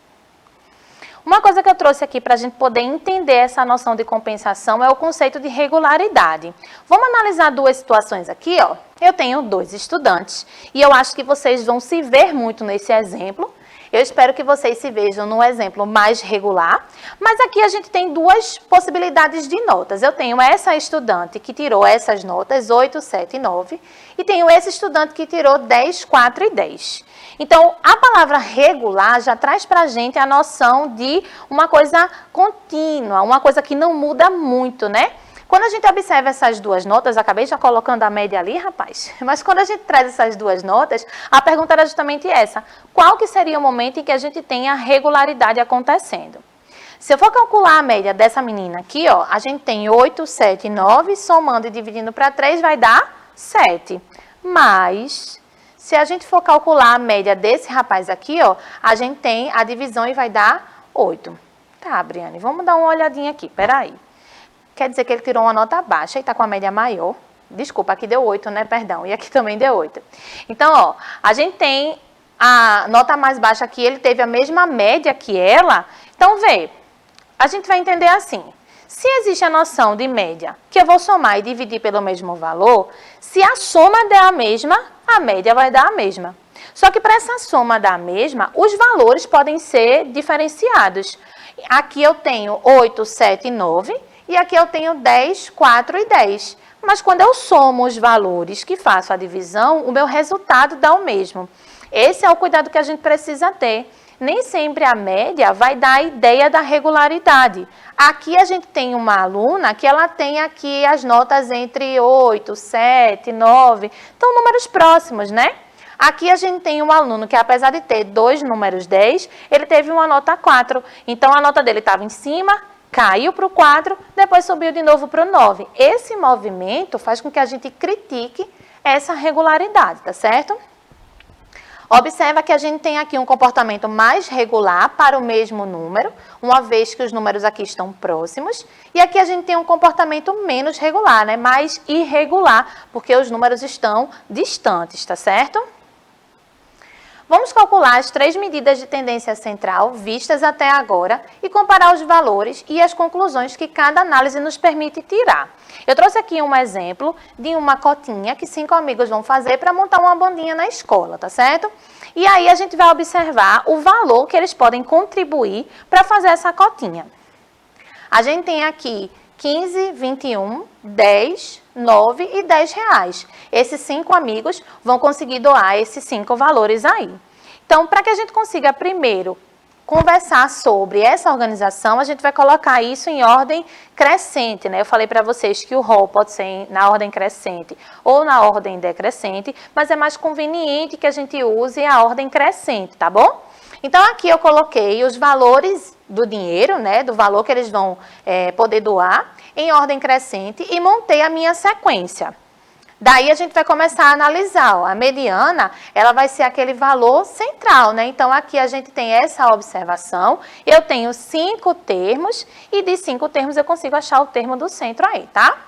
Uma coisa que eu trouxe aqui para a gente poder entender essa noção de compensação é o conceito de regularidade. Vamos analisar 2 situações aqui, ó. Eu tenho 2 estudantes e eu acho que vocês vão se ver muito nesse exemplo. Eu espero que vocês se vejam no exemplo mais regular, mas aqui a gente tem 2 possibilidades de notas. Eu tenho essa estudante que tirou essas notas, 8, 7 e 9, e tenho esse estudante que tirou 10, 4 e 10. Então, a palavra regular já traz para a gente a noção de uma coisa contínua, uma coisa que não muda muito, né? Quando a gente observa essas 2 notas, acabei já colocando a média ali, rapaz, mas quando a gente traz essas 2 notas, a pergunta era justamente essa: qual que seria o momento em que a gente tem a regularidade acontecendo? Se eu for calcular a média dessa menina aqui, ó, a gente tem 8, 7 e 9, somando e dividindo para 3 vai dar 7. Mas, se a gente for calcular a média desse rapaz aqui, ó, a gente tem a divisão e vai dar 8. Tá, Briane, vamos dar uma olhadinha aqui, peraí. Quer dizer que ele tirou uma nota baixa e está com a média maior. Desculpa, aqui deu 8, né? Perdão. E aqui também deu 8. Então, ó, a gente tem a nota mais baixa aqui, ele teve a mesma média que ela. Então, vê, a gente vai entender assim. Se existe a noção de média, que eu vou somar e dividir pelo mesmo valor, se a soma der a mesma, a média vai dar a mesma. Só que para essa soma dar a mesma, os valores podem ser diferenciados. Aqui eu tenho 8, 7 e 9, e aqui eu tenho 10, 4 e 10. Mas quando eu somo os valores que faço a divisão, o meu resultado dá o mesmo. Esse é o cuidado que a gente precisa ter. Nem sempre a média vai dar a ideia da regularidade. Aqui a gente tem uma aluna que ela tem aqui as notas entre 8, 7, 9, então números próximos, né? Aqui a gente tem um aluno que, apesar de ter 2 números 10, ele teve uma nota 4. Então, a nota dele estava em cima, caiu para o 4, depois subiu de novo para o 9. Esse movimento faz com que a gente critique essa regularidade, tá certo? Observa que a gente tem aqui um comportamento mais regular para o mesmo número, uma vez que os números aqui estão próximos. E aqui a gente tem um comportamento menos regular, né? Mais irregular, porque os números estão distantes, tá certo? Vamos calcular as 3 medidas de tendência central vistas até agora e comparar os valores e as conclusões que cada análise nos permite tirar. Eu trouxe aqui um exemplo de uma cotinha que 5 amigos vão fazer para montar uma bandinha na escola, tá certo? E aí a gente vai observar o valor que eles podem contribuir para fazer essa cotinha. A gente tem aqui 15, 21, 10, 9 e 10 reais. Esses 5 amigos vão conseguir doar esses 5 valores aí. Então, para que a gente consiga primeiro conversar sobre essa organização, a gente vai colocar isso em ordem crescente, né? Eu falei para vocês que o rol pode ser na ordem crescente ou na ordem decrescente, mas é mais conveniente que a gente use a ordem crescente, tá bom? Então, aqui eu coloquei os valores do dinheiro, né, do valor que eles vão poder doar, em ordem crescente e montei a minha sequência. Daí a gente vai começar a analisar, ó, a mediana, ela vai ser aquele valor central, né? Então, aqui a gente tem essa observação, eu tenho 5 termos e de 5 termos eu consigo achar o termo do centro aí, tá?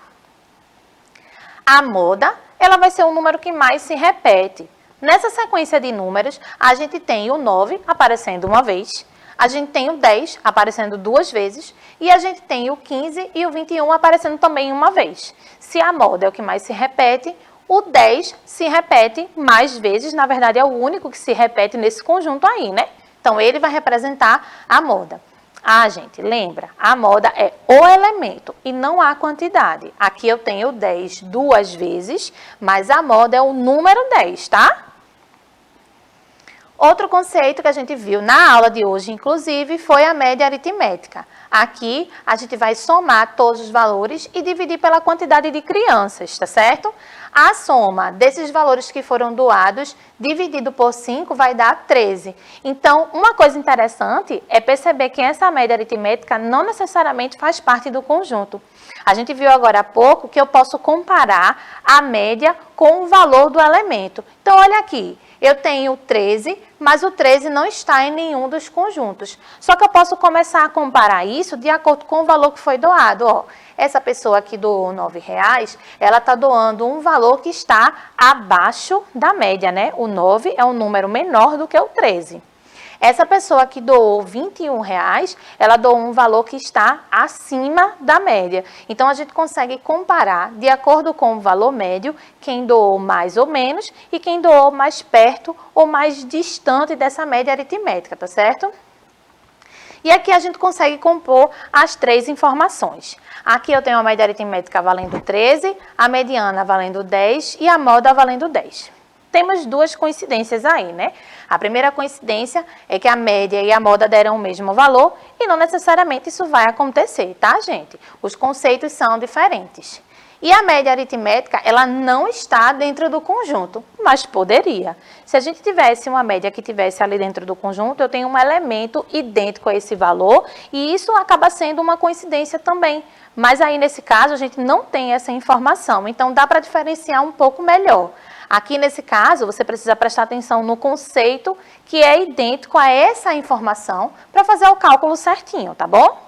A moda, ela vai ser o número que mais se repete. Nessa sequência de números, a gente tem o 9 aparecendo uma vez, a gente tem o 10 aparecendo 2 vezes e a gente tem o 15 e o 21 aparecendo também uma vez. Se a moda é o que mais se repete, o 10 se repete mais vezes, na verdade é o único que se repete nesse conjunto aí, né? Então, ele vai representar a moda. Ah, gente, lembra, a moda é o elemento e não a quantidade. Aqui eu tenho o 10 2 vezes, mas a moda é o número 10, tá? Outro conceito que a gente viu na aula de hoje, inclusive, foi a média aritmética. Aqui, a gente vai somar todos os valores e dividir pela quantidade de crianças, tá certo? A soma desses valores que foram doados, dividido por 5, vai dar 13. Então, uma coisa interessante é perceber que essa média aritmética não necessariamente faz parte do conjunto. A gente viu agora há pouco que eu posso comparar a média com o valor do elemento. Então, olha aqui. Eu tenho 13, mas o 13 não está em nenhum dos conjuntos. Só que eu posso começar a comparar isso de acordo com o valor que foi doado. Ó, essa pessoa aqui doou R$9, ela está doando um valor que está abaixo da média, né? O 9 é um número menor do que o 13. Essa pessoa que doou R$21, ela doou um valor que está acima da média. Então, a gente consegue comparar, de acordo com o valor médio, quem doou mais ou menos e quem doou mais perto ou mais distante dessa média aritmética, tá certo? E aqui a gente consegue compor as 3 informações. Aqui eu tenho a média aritmética valendo 13, a mediana valendo 10 e a moda valendo 10. Temos 2 coincidências aí, né? A primeira coincidência é que a média e a moda deram o mesmo valor e não necessariamente isso vai acontecer, tá, gente? Os conceitos são diferentes. E a média aritmética, ela não está dentro do conjunto, mas poderia. Se a gente tivesse uma média que tivesse ali dentro do conjunto, eu tenho um elemento idêntico a esse valor e isso acaba sendo uma coincidência também. Mas aí, nesse caso, a gente não tem essa informação, então dá para diferenciar um pouco melhor. Aqui nesse caso, você precisa prestar atenção no conceito que é idêntico a essa informação para fazer o cálculo certinho, tá bom?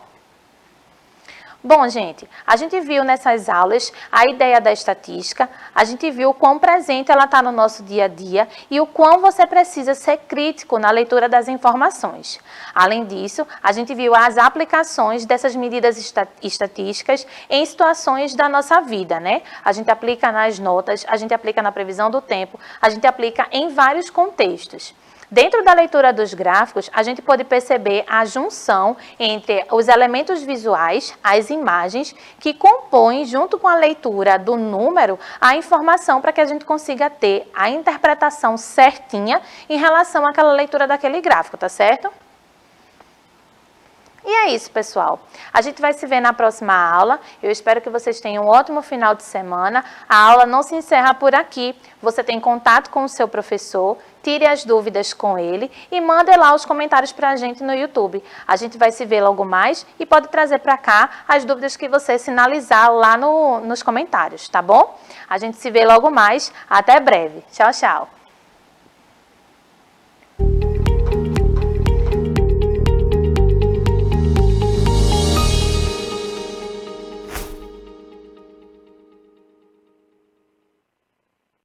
Bom, gente, a gente viu nessas aulas a ideia da estatística, a gente viu o quão presente ela está no nosso dia a dia e o quão você precisa ser crítico na leitura das informações. Além disso, a gente viu as aplicações dessas medidas estatísticas em situações da nossa vida, né? A gente aplica nas notas, a gente aplica na previsão do tempo, a gente aplica em vários contextos. Dentro da leitura dos gráficos, a gente pode perceber a junção entre os elementos visuais, as imagens, que compõem, junto com a leitura do número, a informação para que a gente consiga ter a interpretação certinha em relação àquela leitura daquele gráfico, tá certo? E é isso, pessoal. A gente vai se ver na próxima aula. Eu espero que vocês tenham um ótimo final de semana. A aula não se encerra por aqui. Você tem contato com o seu professor, tire as dúvidas com ele e mande lá os comentários para a gente no YouTube. A gente vai se ver logo mais e pode trazer para cá as dúvidas que você sinalizar lá nos comentários, tá bom? A gente se vê logo mais. Até breve. Tchau, tchau.